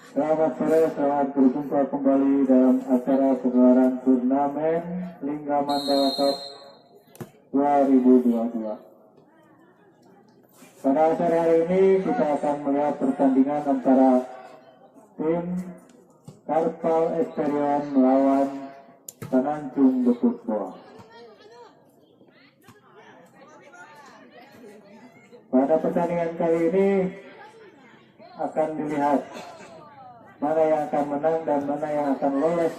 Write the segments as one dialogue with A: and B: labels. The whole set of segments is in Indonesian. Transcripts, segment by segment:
A: Selamat sore, selamat berjumpa kembali dalam acara pegelaran turnamen Lingga Mandala Cup 2022. Pada acara hari ini kita akan melihat pertandingan antara tim Karpal Experience melawan Tanjung The Football. Pada pertandingan kali ini akan dilihat mana yang akan menang dan mana yang akan lolos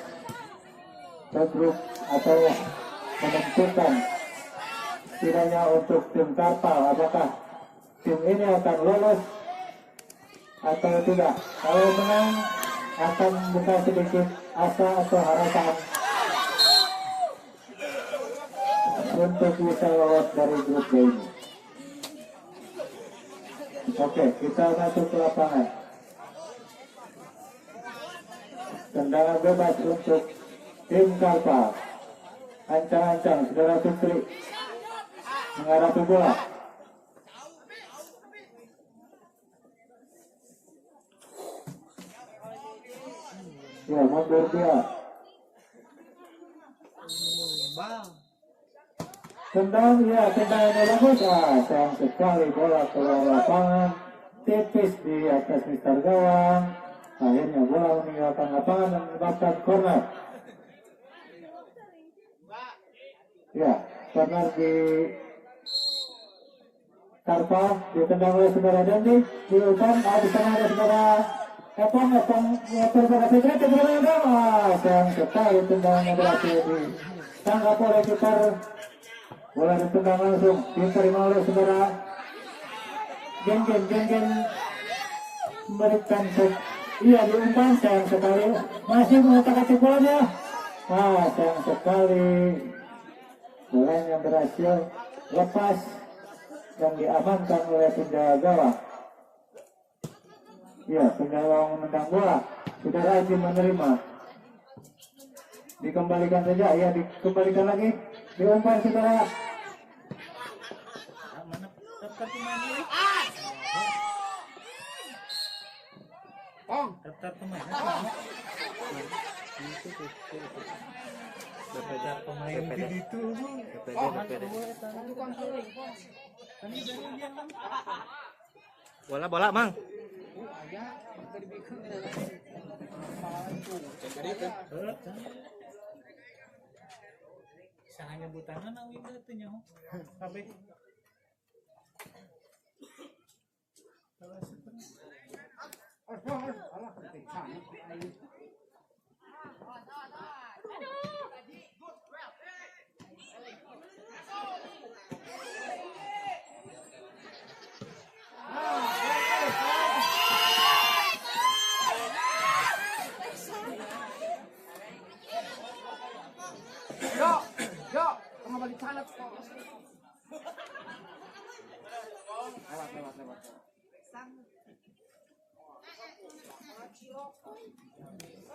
A: ke grup atau menentukan setidaknya untuk tim Karpal apakah tim ini akan lolos atau tidak. Kalau menang akan buka sedikit asa atau harapan untuk bisa lolos dari grup B ini. Oke, kita masuk ke lapangan. Tendangan bebas untuk tim Karpal. Ancang-ancang, saudara Putri menghadapi bola. Ya, mundur dia. Tendangan bagus. Sayang sekali bola keluar lapangan, tipis di atas mister gawang. Akhirnya bola meninggalkan lapangan dan menyebabkan corner. Ya, corner di Karpal ditendang oleh saudara Dendi di umpan. Di sana ada saudara Epong saudara Fitri sayang sekali tendangannya berhasil ditangkap oleh kiper. Bola ditendang langsung diterima oleh saudara Gen memberikan iya diumpan. Sayang sekali masih mengotak-atik bolanya. Sayang sekali bolanya berhasil lepas dan diamankan oleh penjaga gawang. Ya, penjaga gawang menendang bola. Saudara Haji menerima. Dikembalikan saja, ya dikembalikan lagi. Diumpan saudara.
B: Daftar pemain itu bola mang sangat nyebutangan awi itu nyaho kabeh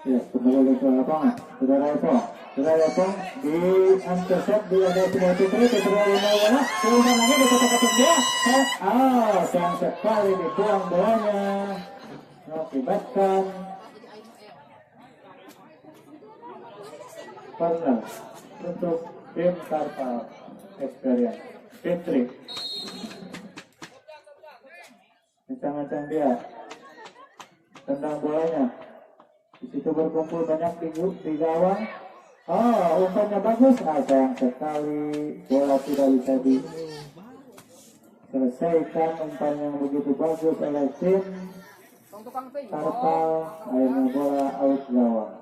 A: Ya, kembali ke lapangan. Saudara Epong di intercept di ada saudara Putri, saudara bola, diumpan lagi di kotak-kotak dia. Sayang sekali dibuang bolanya, mengakibatkan corner untuk tim Karpal Experience. Fitri, macam-macam dia, tendang bolanya. Di situ berkumpul banyak di gawang. Umpannya bagus. Sayang sekali bola tidak bisa diselesaikan umpan yang begitu bagus oleh tim Karpal. Akhirnya bola out gawang.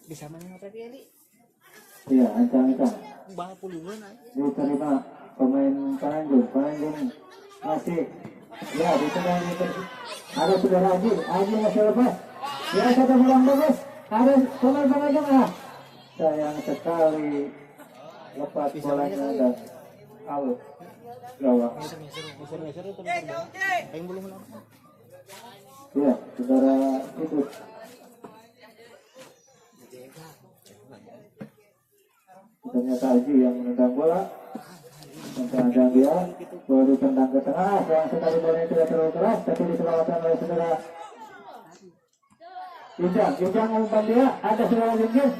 B: bisa mana tadi Eli?
A: Iya, ancang-ancang.
B: Diterima
A: pemain Tanjung masih. Ya, ditendang ada saudara Haji masih lepas. Ya, satu bola bagus. Ada pemain sayang sekali lepas bolanya dan out gawang. Ya, saudara itu. Ternyata Haji yang menendang bola. Kencang dia, bola ditendang ke tengah, yang sekali bolanya tidak terlalu keras, tapi diselamatkan oleh saudara Ijang umpan dia, ada saudara Jinggis.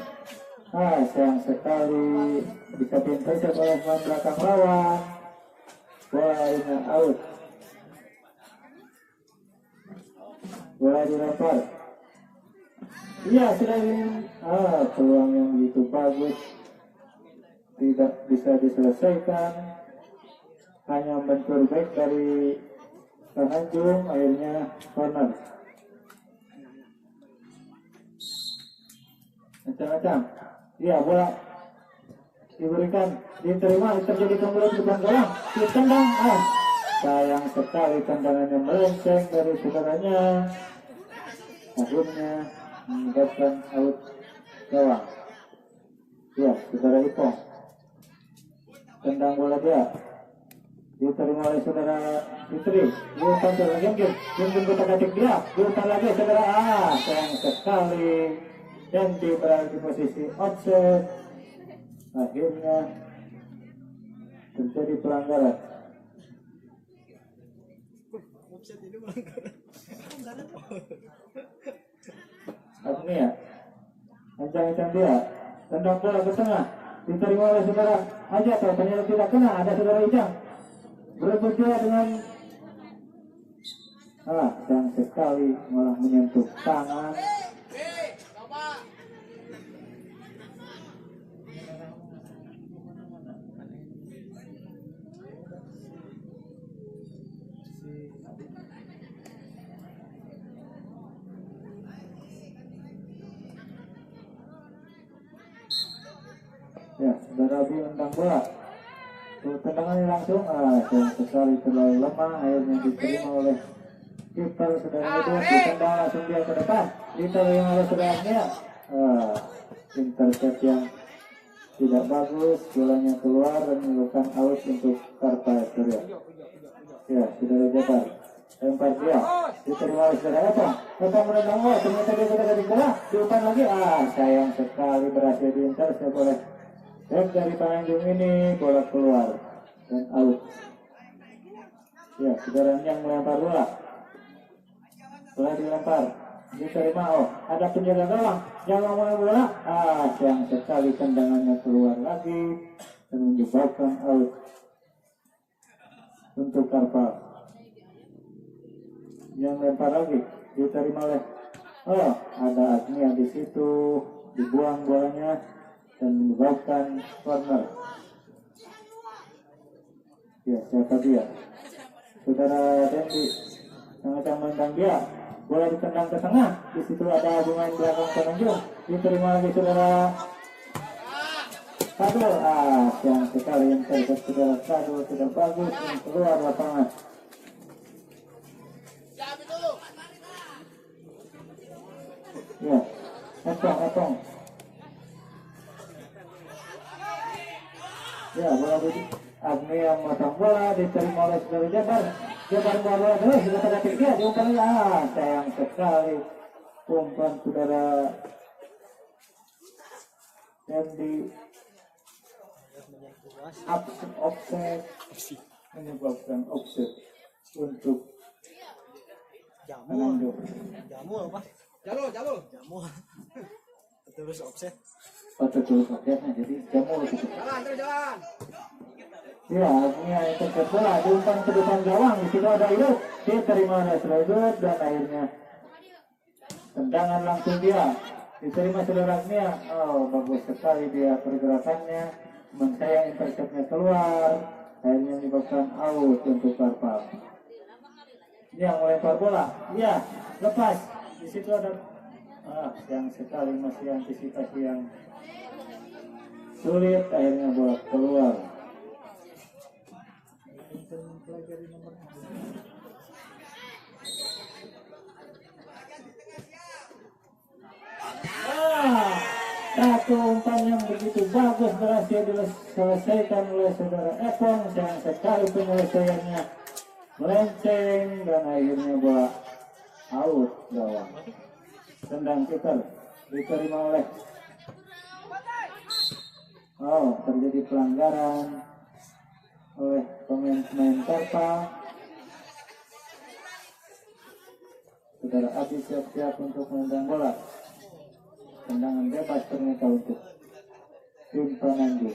A: Sayang sekali bisa diintercept oleh pemain belakang lawan. Bola ini out. Bola dilempar. Iya, sudah ini. Peluang yang begitu bagus tidak bisa diselesaikan. Hanya bentur back dari Tanjung, akhirnya corner. Macam-macam. Iya, bola diberikan, diterima, terjadi kemudian di depan gawang, ditendang. Sayang sekali tendangannya melenceng dari saudaranya, akhirnya menyebabkan out gawang. Ya, saudara Ipong tendang bola dia, diterima oleh saudara Fitri, diumpan saudara Genggin kotak-atik dia, diumpan lagi saudara. Sayang sekali, dan berada di posisi offset, akhirnya terjadi pelanggaran. Agnia, ancang-ancang dia, tendang bola ke tengah, diterima oleh saudara Aja, ternyata tidak kena, ada saudara Ijang berebut dia dengan sayang sekali malah menyentuh tangan. Ya, saudara Abi tendang bola. Tendangannya langsung, sayang sekali terlalu lemah, akhirnya diterima oleh kiper saudara itu, ditendang langsung dia ke depan, diterima oleh saudaranya. Intercept yang tidak bagus, bolanya keluar dan menyebabkan out untuk Karpa Surya. Ya, saudara Jabar lempar dia, diterima oleh saudara Epong menendang bola, ternyata dia sudah di bola, diumpan lagi. Sayang sekali berhasil diintercept oleh dari Tanjung ini, bola keluar dan out. Ya, saudara yang melempar bola, bola dilempar, diterima. Ada penjaga gawang mulai bola. Sayang sekali tendangannya keluar lagi dan menyebabkan out untuk Karpa. Yang lempar lagi diterima oleh ada Agnia di situ, dibuang bolanya dan menyebabkan corner. Ya, siapa dia? Saudara Dendi sangat menendang dia, bola ditendang ke tengah, di situ ada pemain belakang Tanjung, diterima lagi saudara Kado. Sayang sekali yang terjadi saudara Kado tidak bagus dan keluar lapangan. Ya, Epong. Ya, bola Agni yang motong bola, diterima oleh saudara Jabar bola terus, sudah terdapat dia, diumpan lagi. Sayang sekali umpan saudara Dendi offset menyebabkan offset untuk
B: Jamu apa? Jamu. Terus offset.
A: Terus offsetnya jadi jamu gitu.
B: Jalan.
A: Ya, akhirnya intercept bola, diumpan ke depan gawang, di situ ada Idut, diterima oleh Idut dan akhirnya tendangan langsung dia diterima saudara Agnia. Bagus sekali dia pergerakannya, sayang interceptnya keluar, akhirnya menyebabkan out untuk Karpa. Yang melempar bola, ya lepas, di situ ada yang sekali masih antisipasi yang sulit, akhirnya bola keluar. Satu umpan yang begitu bagus berhasil diselesaikan oleh saudara Epong. Sayang sekali penyelesaiannya melenceng dan akhirnya bola out gawang. Tendang kiper diterima oleh terjadi pelanggaran oleh pemain-pemain Karpal. Saudara Abi siap-siap untuk menendang bola. Tendangan bebas ternyata untuk tim Pananju.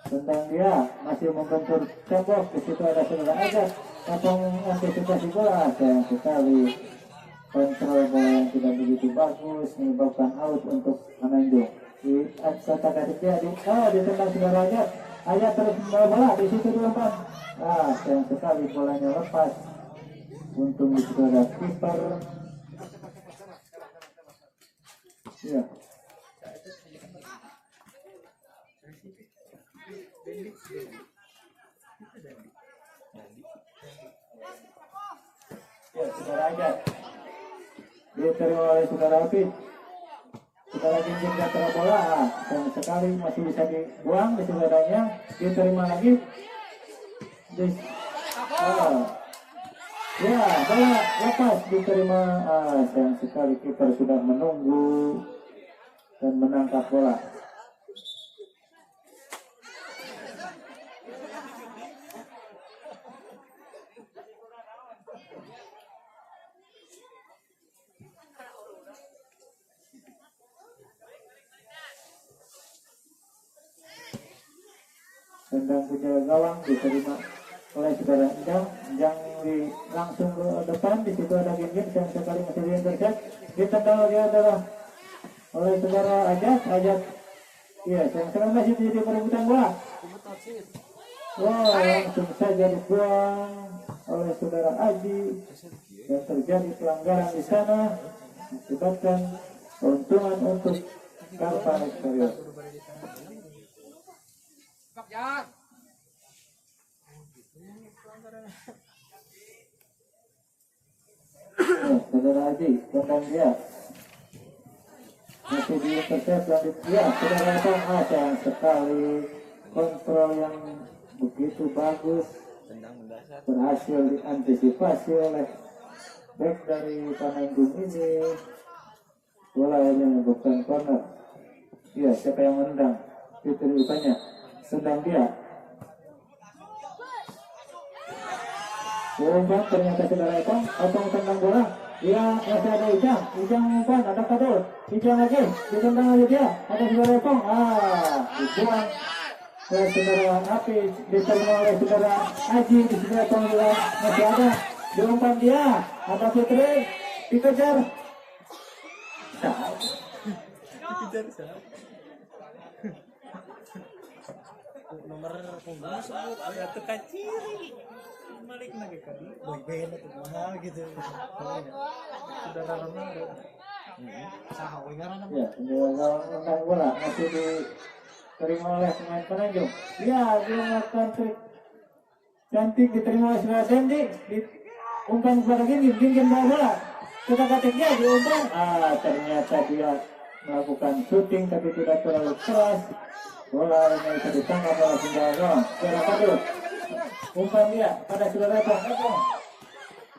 A: Tentang dia masih membentur tembok. Di situ ada saudara Ajat atau antisipasi bola. Sayang sekali kontrol bola yang tidak begitu bagus menyebabkan out untuk Pananju. Di kata-kata dia ditendang saudara Ajat. Ajat terus membawa bola di situ diumpan. Sayang sekali bolanya lepas. Untung di situ ada kiper. Ya. Ya, saudara Ajat diterima oleh saudara Apit. Saudara Jinjin jatuh bola, sayang sekali masih bisa dibuang di saudaranya. Diterima lagi. Ya, bola lepas diterima. Sayang sekali kiper sudah menunggu dan menangkap bola. Tendang punya gawang diterima oleh saudara Enjang langsung ke depan. Di situ ada Ginjin yang sekali masih diintercept. Ditendang lagi adalah oleh saudara Ajat. Iya, yang sekarang masih jadi perebutan bola. Langsung saja dibuang oleh saudara Aji dan terjadi pelanggaran di sana, mengakibatkan keuntungan untuk Karpal Exterior. Saudara Aji, tentang dia masih diintercept dan dia saudara Bang sayang sekali kontrol yang begitu bagus berhasil diantisipasi oleh back dari Pananjung ini. Bola yang bukan corner. Iya, siapa yang menendang? Itu rupanya tendang dia. Umpan ternyata saudara Otong tendang bola. Dia masih ada Ijang umpan, ada Kadul. Ijang lagi, ditendang aja dia. Ada saudara Otong. Dibuang oleh saudara Api, diterima oleh saudara Aji. Di saudara Otong juga masih ada. Diumpan dia, ada Fitri, dikejar.
B: Nomor punggung sebut ada tekan ciri balik lagi kali boy band atau mahal gitu sudah lama sah ngaran
A: ya tentang bola masih diterima oleh pemain Pananjung. Ya, dia melakukan trik cantik diterima oleh saudara Dendi. Umpan kepada Ginjin bawa bola kita kategnya diumpan. Ternyata dia melakukan shooting tapi tidak terlalu keras. Bola yang bisa ditangkap oleh saudara saudara Kadul. Umpan dia pada saudara Epong.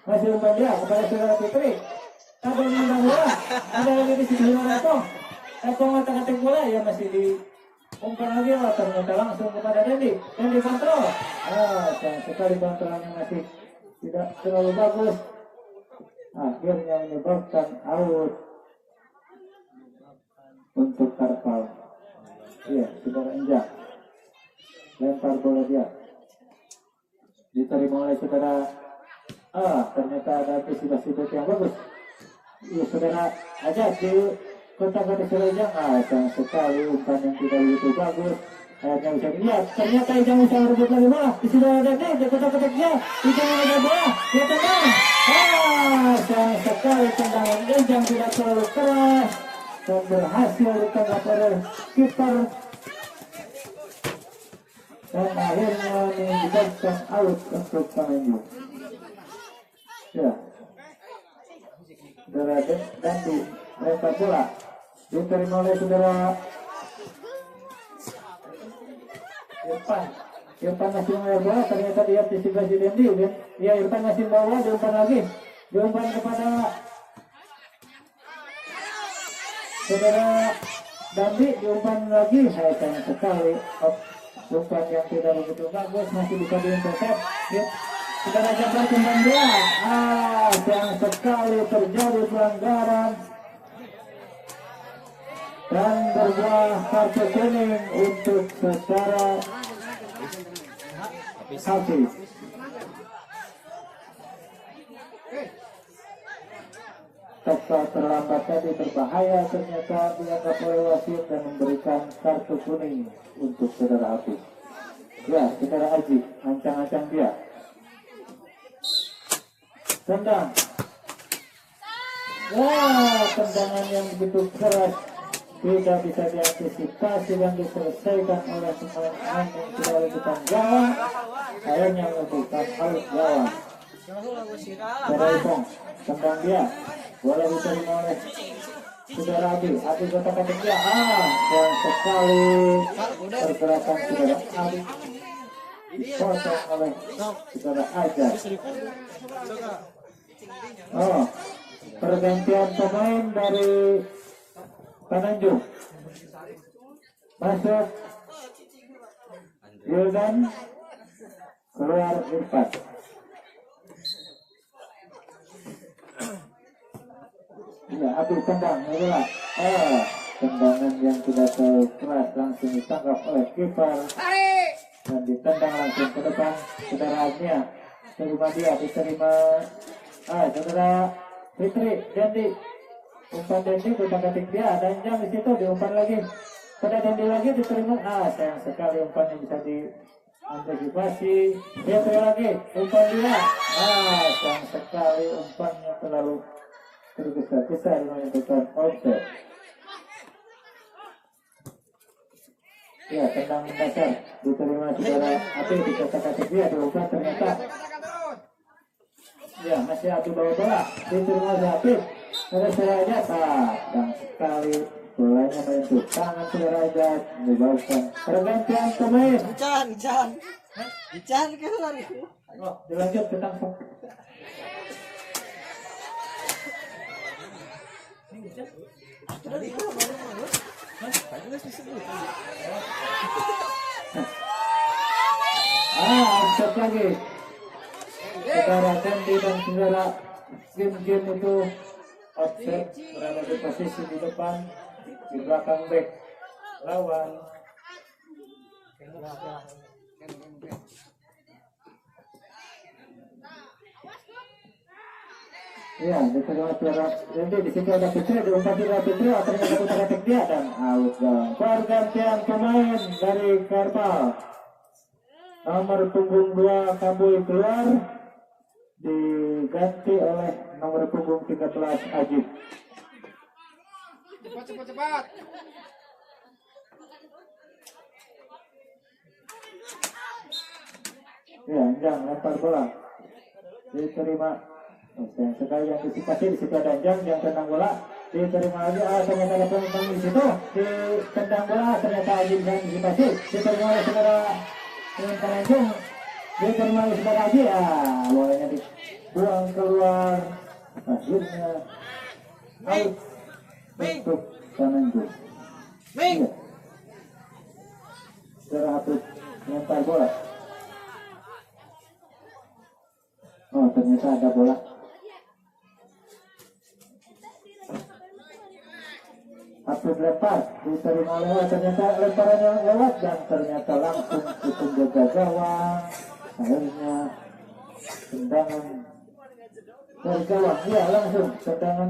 A: Masih umpan dia kepada saudara Fitri. Kadul menendang bola. Ada lagi di sisi saudara Epong otak-atik bola ya masih diumpan lagi. Ternyata langsung kepada Dendi. Dendi kontrol. Sayang sekali kontrolnya masih tidak terlalu bagus. Akhirnya menyebabkan out untuk Karpal. Iya, saudara Enjang lempar bola dia diterima oleh saudara ternyata ada antisipasi yang bagus. Iya, saudara aja di kontak-kontak saudara Enjang. Sayang sekali umpan yang tidak begitu bagus. Akhirnya bisa dilihat. Ternyata Enjang bisa merebut lagi bola. Di saudara Dendi di kontak-kontak dia. Enjang merebut bola. Dia tendang. Sayang sekali tendangan Enjang tidak terlalu keras dan berhasil ditangkap oleh kiper dan akhirnya menyebabkan out untuk Pananjung. Ya, saudara Dendi lempar bola diterima oleh saudara Irfan masih membawa bola. Ternyata dia antisipasi Dendi. Dia Irfan masih membawa, diumpan lagi, diumpan kepada saudara Dan diumpan lagi, saya sayang sekali. Umpan yang tidak begitu bagus, masih bisa diintercept. Kita akan berkembang dia. Sayang sekali terjadi pelanggaran. Dan berbuah kartu kuning untuk secara habis. Teksa terlambat tadi berbahaya, ternyata dianggap oleh wasit dan memberikan kartu kuning untuk saudara Hafiz. Ya, saudara Aji, ancang-ancang dia. Tendang. Wah, tendangan yang begitu keras tidak bisa diantisipasi dan diselesaikan oleh pemain yang sudah di depan gawang. Akhirnya melakukan out gawang. Saudara Ipong, tendang dia. Boleh diterima oleh saudara Abi kotak-kotak dia. Yang sekali pergerakan saudara Abi dipotong oleh saudara Ajar. Pergantian pemain dari Tanjung. Masuk Wildan, keluar Irfan. Ya, Abi tendang, itulah. Tendangan yang tidak terlalu keras langsung ditangkap oleh kiper dan ditendang langsung ke depan. Saudara Aznia terima dia, diterima saudara Fitri Dendi. Umpan Dendi kutak-katik dia, dan jam di situ diumpan lagi. Pada Dendi lagi diterima. Sayang sekali umpan yang bisa diantisipasi. Dia terima lagi, umpan dia. Sayang sekali umpannya terlalu tergesa-gesa menentukan offset. Ya, tendang dasar diterima saudara Abi di kotak-katik dia, diumpan ternyata. Ya, masih Abi bawa bola, diterima oleh Abi. Ada saudara Ajat, dan sekali bolanya menyentuh tangan saudara Ajat, menyebabkan pergantian pemain.
B: Ican keluar itu.
A: Dilanjut ke tangkap. Offset lagi. Saudara Dendi dan saudara Jin itu offset, berada di posisi di depan, di belakang back lawan. Ya, diterima saudara Dendi. Di situ ada Fitri, diumpan saudara Fitri, ternyata kutak-katik dia dan out. Pergantian pemain dari Karpal. Nomor punggung 2 Kamboy keluar, diganti oleh nomor punggung 13 Ajib.
B: Cepat.
A: Ya, Anjang lempar bola, diterima. Sayang sekali yang antisipasi. Di situ ada Anjang yang tendang bola, diterima lagi. Ternyata ada pemain di situ, ditendang bola, ternyata Ajib yang antisipasi, diterima oleh saudara Tanjung, diterima oleh saudara Ajib. Bolanya dibuang keluar, akhirnya out untuk Tanjung. Iya, saudara Habib lempar bola. Ternyata ada bola. Habib lempar, diterima lewat, ternyata lemparannya lewat dan ternyata langsung menjaga gawang. Akhirnya tendangan dari gawang. Iya, langsung tendangan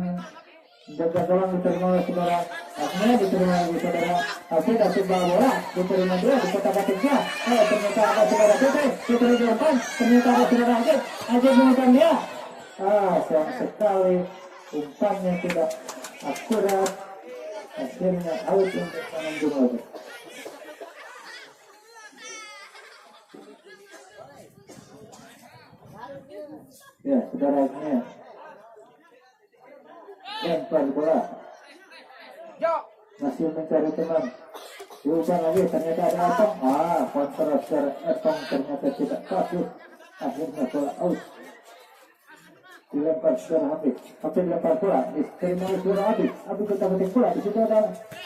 A: menjaga gawang diterima oleh saudara Agnia, diterima oleh saudara Habib. Habib bawa bola, diterima dia di kotak-katiknya. Ternyata ada saudara Fitri, Fitri diumpan, ternyata ada saudara Ajib, Ajib mengumpan dia. Sayang sekali umpannya tidak akurat, akhirnya out untuk Tanjung lagi. Ya, saudara Agnia lempar bola, masih mencari teman, diubah lagi, ternyata ada Epong. Counter Epong ternyata tidak bagus, akhirnya bola out. dilempar saudara Habib. Habib dilempar bola, diterima oleh saudara Habib. Habib kita ketik bola. Di situ ada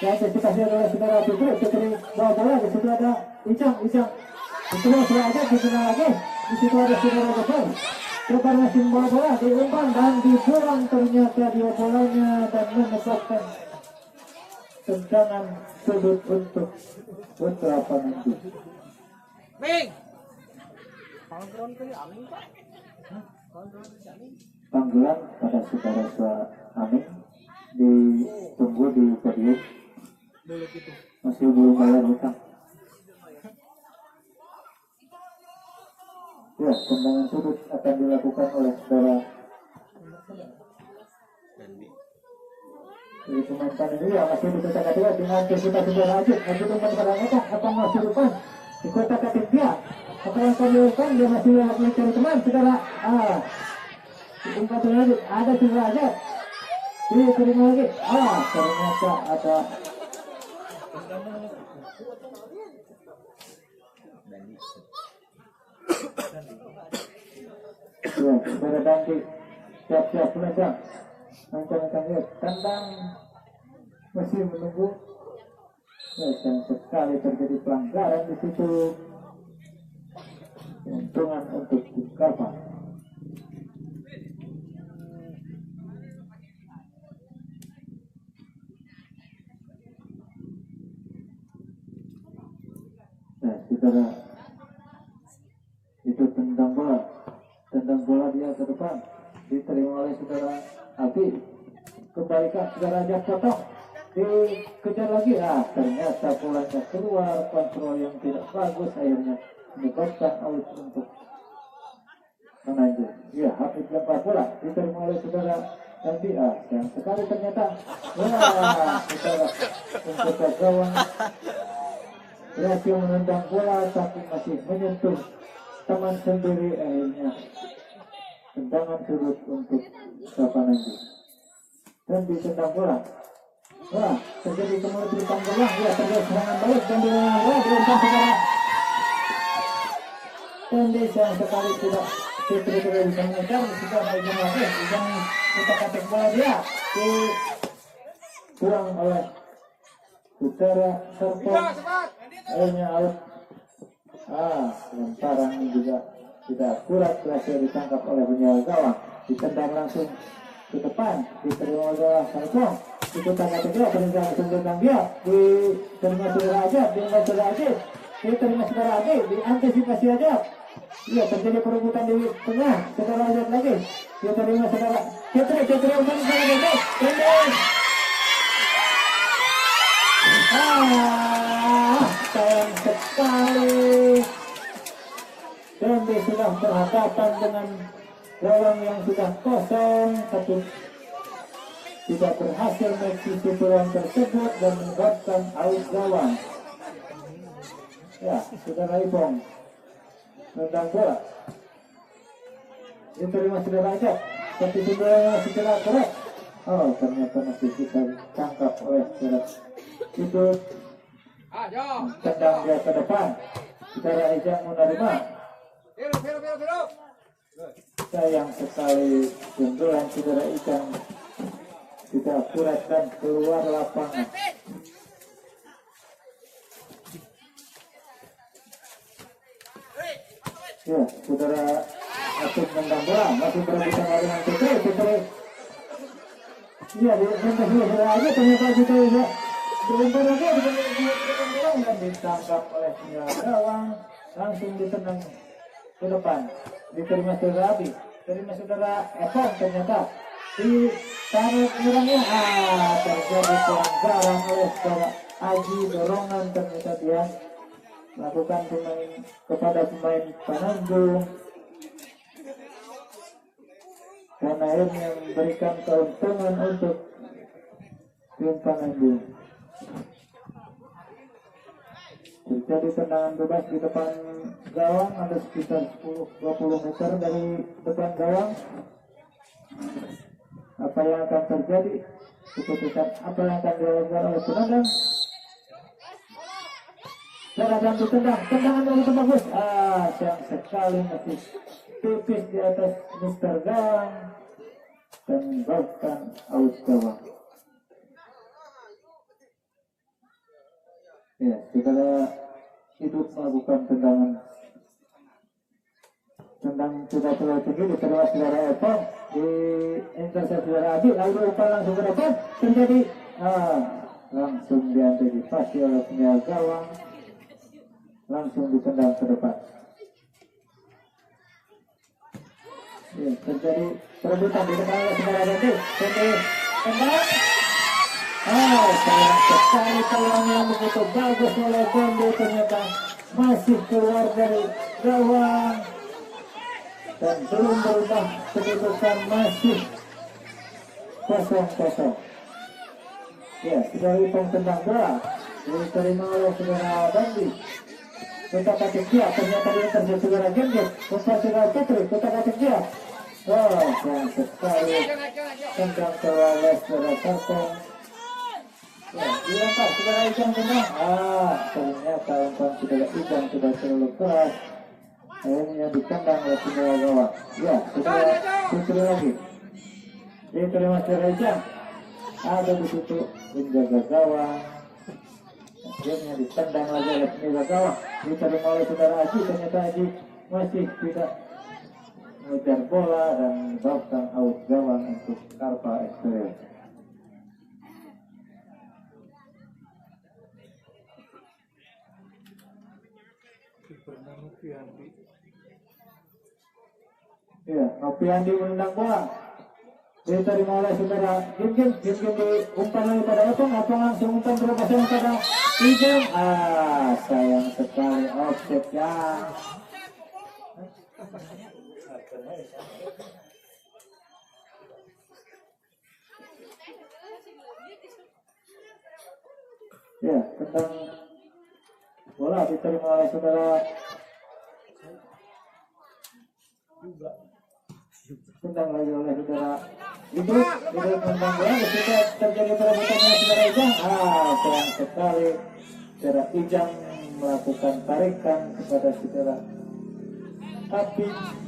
A: yang antisipasi adalah saudara Habib. Diterima bola. Di situ ada Icang. Di situ saudara aja, di situ lagi. Di situ ada saudara Gopal. Gopal masih membawa bola, diumpan dan dibuang, ternyata dia bolanya dan menyebabkan tendangan sudut untuk Putra Panandu.
B: Ming. Panggilan ke Amin Pak.
A: Panggilan pada saudara Amin ditunggu di podium.
B: Dulu gitu.
A: Masih belum bayar hutang. Ya, tendangan sudut akan dilakukan oleh saudara. Jadi pemain ini ya masih di kotak kedua dengan antisipasi saudara Ajit. Masih umpan pada Neta akan masih depan di kotak ketiga. Apa yang akan dilakukan, dia masih mencari teman saudara. Umpan saudara Ajit, ada saudara Ajit. Terima lagi. Ternyata ada ya, saudara Dandi siap-siap menendang. Ancang-ancang lihat tendang masih menunggu. Ya, sayang sekali terjadi pelanggaran di situ. Keuntungan untuk Dikapa. Nah, saudara, itu tendang bola dia ke depan, diterima oleh saudara Abi. Kembalikan saudara Ajak potong, dikejar lagi. Ternyata bolanya keluar, kontrol yang tidak bagus akhirnya menyebabkan out untuk Panandu. Ya, Habib lempar bola, diterima oleh saudara Dandi. Sayang sekali ternyata. Saudara untuk gawang berhasil menendang bola tapi masih menyentuh teman sendiri, akhirnya tendangan sudut untuk Panandu. Dan ditendang bola. Terjadi kemudian ditendang bola. Ya, terjadi serangan balik dan ditendang bola diumpan saudara. Dan sayang sekali tidak bisa mengejar. Sudah megang lagi. Ujang kita katek bola dia dibuang oleh saudara Serpong. Akhirnya out. Lemparan ini juga tidak akurat, berhasil ditangkap oleh penjaga gawang. Ditendang langsung ke depan, diterima oleh Serpong. Ikutan ketiga, penendang tendang dia, diterima saudara aja, diterima saudara aja, diantisipasi aja. Iya, terjadi perebutan di tengah, saudara aja lagi. Dia terima saudara, Cetri umpan saudara aja, sayang sekali. Dende sudah berhadapan dengan gawang yang sudah kosong, tapi tidak berhasil mengisi peluang tersebut dan menyebabkan out gawang. Ya, saudara Ipong tendang bola, diterima saudara aja, tapi saudara secara keras. Ternyata masih bisa ditangkap oleh saudara itu. Tendang dia ke depan, saudara Ijang menerima. Sayang sekali benturan saudara Ijang tidak akurat dan keluar lapangan. Ya, saudara Atuk tendang bola, masih berebutan dengan Cetri. Iya, dilempar saudara aja, ternyata Cetri juga dilempar lagi, dan ditangkap oleh penjaga gawang, langsung ditendang ke depan. Diterima saudara Abi, terima saudara Epon, ternyata ditarik menyerangnya. Terjadi pelanggaran oleh saudara Aji, dorongan ternyata dia melakukan kepada pemain Panandu dan akhirnya memberikan keuntungan untuk tim Panandu. Terjadi tendangan bebas di depan gawang, ada sekitar 10-20 meter dari depan gawang. Apa yang akan terjadi? Keputusan apa yang akan dilakukan oleh penendang? Dan akan ditendang, tendangan yang itu bagus. Sayang sekali masih tipis di atas Mr. Gawang. dan bahkan out gawang. Ya, saudara hidup melakukan tendangan. Tendang sudah terlalu tinggi diterima saudara Eko di intercept saudara Adi, lalu umpan langsung ke depan terjadi langsung diantisipasi oleh penjaga gawang, langsung ditendang ke depan. Ya, terjadi perebutan di depan oleh saudara Adi, tendang. Sayang sekali peluang yang begitu bagus oleh Bondo ternyata masih keluar dari gawang dan belum berubah kedudukan, masih 0-0. Ya, sudah hitung tendang bola diterima oleh saudara Bandi. Kita pakai dia, ternyata dia terjadi saudara Genggis, umpan saudara Putri, kita pakai dia. Sayang sekali tendang terlalu saudara Sarkong. Ya, dilempar saudara Ijang tendang. Ternyata umpan saudara Ijang sudah terlalu keras, akhirnya ditendang oleh saudara gawang. Ya, saudara Putri lagi diterima saudara Ijang, ada di situ penjaga gawang, akhirnya ditendang lagi oleh penjaga gawang, diterima oleh saudara Aji. Ternyata Aji masih tidak mengejar bola dan menyebabkan out gawang untuk Karpa Eksterior. Ya, Nopiandi menendang bola, diterima oleh saudara Gim diumpan lagi pada Opong langsung umpan berlepasan pada Ijam. Sayang sekali offset ya. Ya, tentang bola diterima oleh saudara tendang lagi oleh saudara Idrus tendang bola, ketika terjadi perebutan oleh saudara Ijang. Sayang sekali saudara Ijang melakukan tarikan kepada saudara Api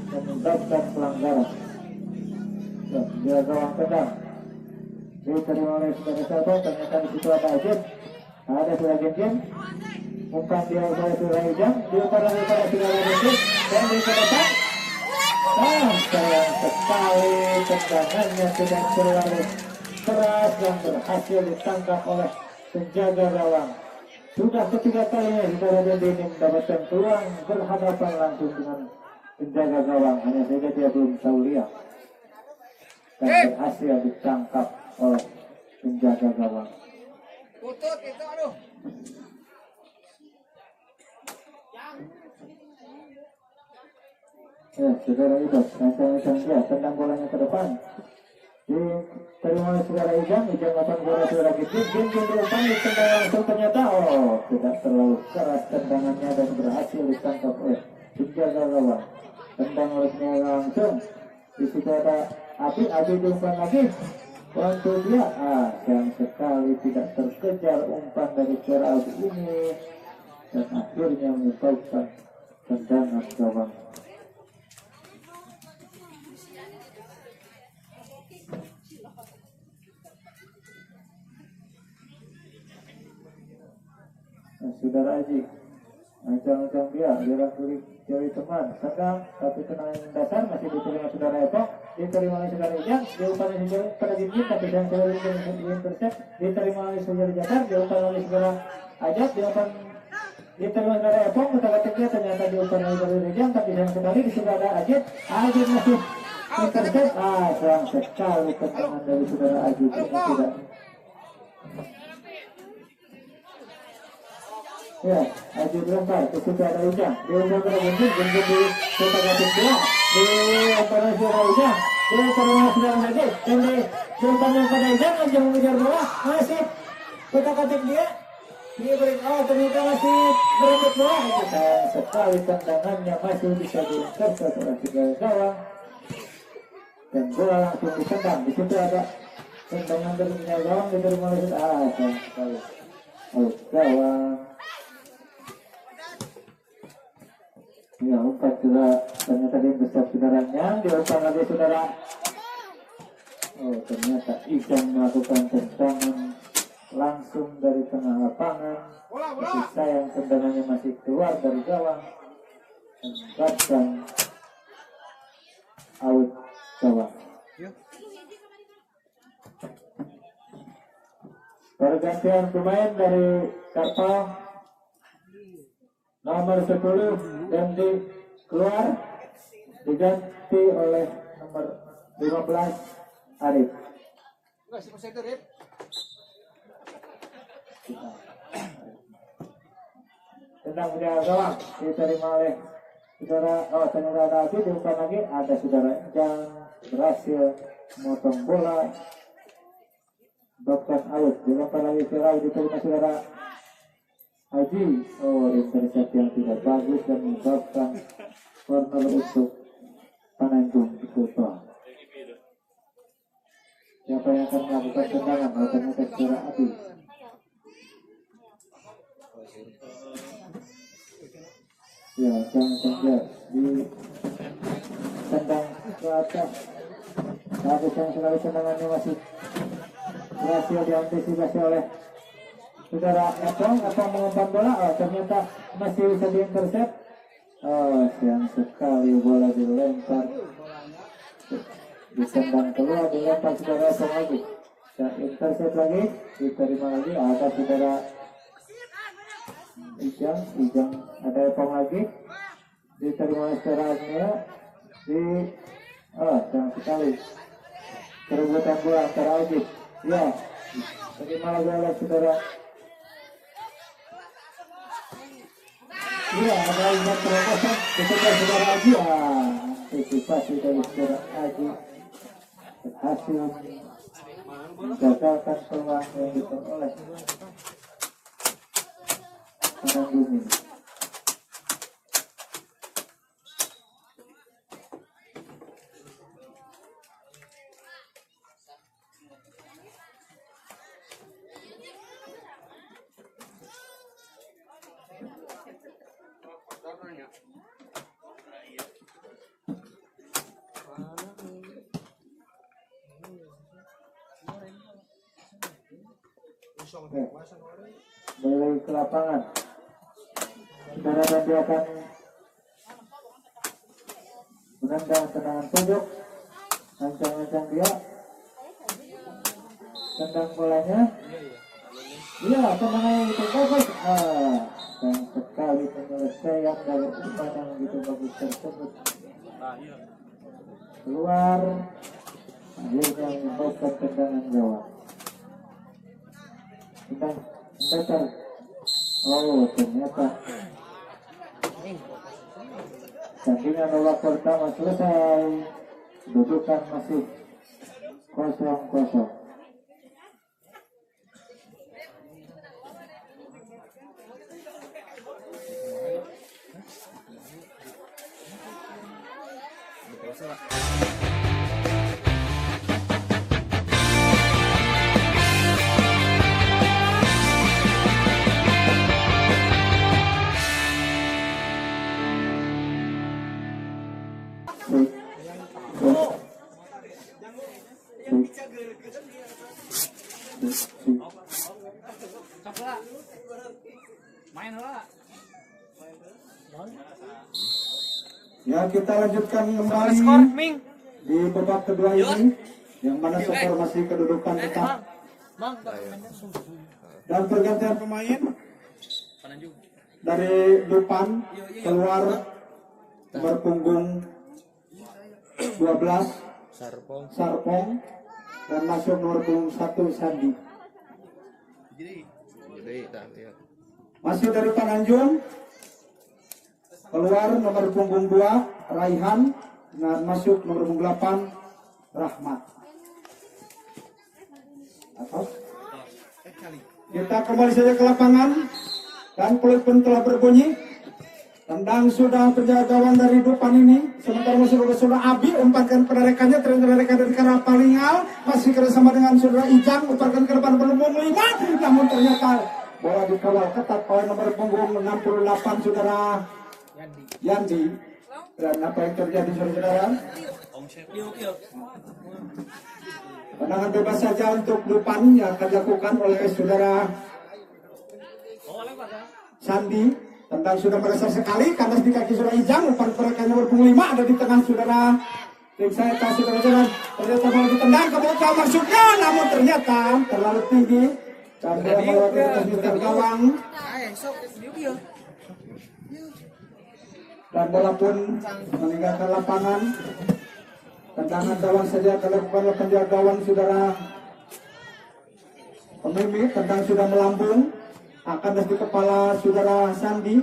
A: dan menyebabkan pelanggaran. Dia gawang tendang diterima oleh saudara Sabang, ternyata di situ ada Ajit, ada saudara Genggin, umpan dia oleh saudara Ijang, diumpan lagi pada saudara Genggin dan di depan. Sayang sekali tendangannya tidak terlalu keras dan berhasil ditangkap oleh penjaga gawang. Sudah ketiga kalinya saudara Dendi ini mendapatkan peluang berhadapan langsung dengan penjaga gawang, hanya saja dia belum tahu lihat dan berhasil ditangkap oleh penjaga gawang.
C: Putut itu aduh.
A: Ya, saudara Ijang, rancang-rancang dia tendang bolanya ke depan. Diterima oleh saudara Ijang lakukan bola saudara Gim diumpan, ditendang langsung, ternyata tidak terlalu keras tendangannya dan berhasil ditangkap oleh penjaga gawang. Tendang oleh penjaga langsung. Di situ ada Abi diumpan lagi. Bantu dia, sayang sekali tidak terkejar umpan dari saudara Abi ini dan akhirnya menyebabkan tendangan gawang. Saudara Aji ancang-ancang dia kulit jari teman tendang, tapi tendangan dasar masih diterima saudara Eko, diterima oleh saudara Ijang, diumpan oleh saudara pada Jinjin, tapi dan saudara intercept, diterima oleh saudara Jakar, diumpan oleh saudara Ajat, diterima saudara Eko, ketika dia ternyata diumpan oleh saudara Ijang, tapi dan kembali di saudara Ajat masih intercept. Sayang sekali tendangan dari saudara Ajat ini tidak. Ya, Aji dilempar ke situ ada Ujang, diumpan pada Gunjung di kota Gatung dia, diumpan oleh saudara Ujang, diumpan oleh saudara Nadi, dan diumpan pada Ujang, Ujang mengejar bola, masih kota Gatung dia beri, ternyata masih berebut bola. Sayang sekali tendangannya masih bisa diintercept oleh saudara gawang, dan bola langsung ditendang. Di situ ada tendangan dari saudara gawang diterima oleh saudara. Sayang sekali oleh gawang. Ya, umpan sudah ternyata diintercept saudaranya, diumpan lagi saudara Oh, ternyata Ijang melakukan tendangan langsung dari tengah lapangan. Tapi sayang tendangannya masih keluar dari gawang. Menyebabkan out gawang. Pergantian pemain dari Karpal nomor 10 dan keluar diganti oleh nomor 15 Arif.
C: Enggak sih persen Rip.
A: Tendang punya gawang diterima oleh saudara. Oh, ternyata ada lagi dibuka lagi, ada saudara yang berhasil memotong bola. Bahkan out dilempar lagi ke laut, diterima saudara Haji. Oh, intercept yang tidak bagus dan menyebabkan corner untuk Penanjung Kota. Siapa yang akan melakukan tendangan? Oh, ternyata saudara Adi. Ya, saja di tendang ke atas. Bagus yang sekali tendangannya masih berhasil diantisipasi oleh saudara Epong. Epong mengumpan bola, oh ternyata masih bisa diintercept. Oh, sayang sekali bola dilempar, ditendang keluar, dilempar saudara Epong lagi. Dan intercept lagi, diterima lagi, ada saudara Ijang, ada Epong lagi, diterima oleh saudara Agnia. Oh, sayang sekali perebutan bola antara Ajib. Ya, terima lagi oleh saudara. Iya, ada yang terobosan ketika saudara Aji. Antisipasi dari saudara Aji berhasil menggagalkan peluang yang diperoleh Penanjung ini. Balik ke lapangan. Saudara nanti akan menendang tendangan pojok. Ancang-ancang dia. Tendang bolanya. Iya, tendangannya itu bagus. Dan sekali penyelesaian dari umpan yang begitu bagus tersebut. Keluar. Akhirnya menyebabkan tendangan gawang. Tendang datar. Oh, ternyata tandingan babak pertama selesai. Kedudukan masih 0-0.
D: Ya, kita lanjutkan kembali di babak kedua ini, yang mana skor masih kedudukan tetap. Dan pergantian pemain dari depan keluar nomor punggung 12 Sarpong dan masuk nomor punggung 1 Sandi. Masih dari Penanjung keluar nomor punggung 2 Raihan dan masuk nomor punggung 8 Rahmat. Atau kita kembali saja ke lapangan dan peluit pun telah berbunyi. Tendang sudah penjaga gawang dari depan ini. Sementara masuk ke saudara Abi, umpankan pada rekannya, ternyata rekan dari Karapalingal masih kerjasama dengan saudara Ijang, umpankan ke depan punggung 5, namun ternyata bola dikawal ketat oleh nomor punggung 68 saudara Yandi. Dan apa yang terjadi saudara? Tendangan bebas saja untuk Dupan yang akan dilakukan oleh saudara Sandi. Tendang sudah meresap sekali, kandas di kaki saudara Ijang, umpan perekannya nomor 5 ada di tengah saudara. Tim saya kasih saudara, ternyata bola ditendang ke belakang maksudnya, namun ternyata terlalu tinggi dan bola melewati atas meter gawang. Dan bola pun meninggalkan lapangan. Tendangan gawang saja akan dilakukan oleh penjaga gawang saudara Pemimi. Tendang sudah melambung, akan di kepala saudara Sandi.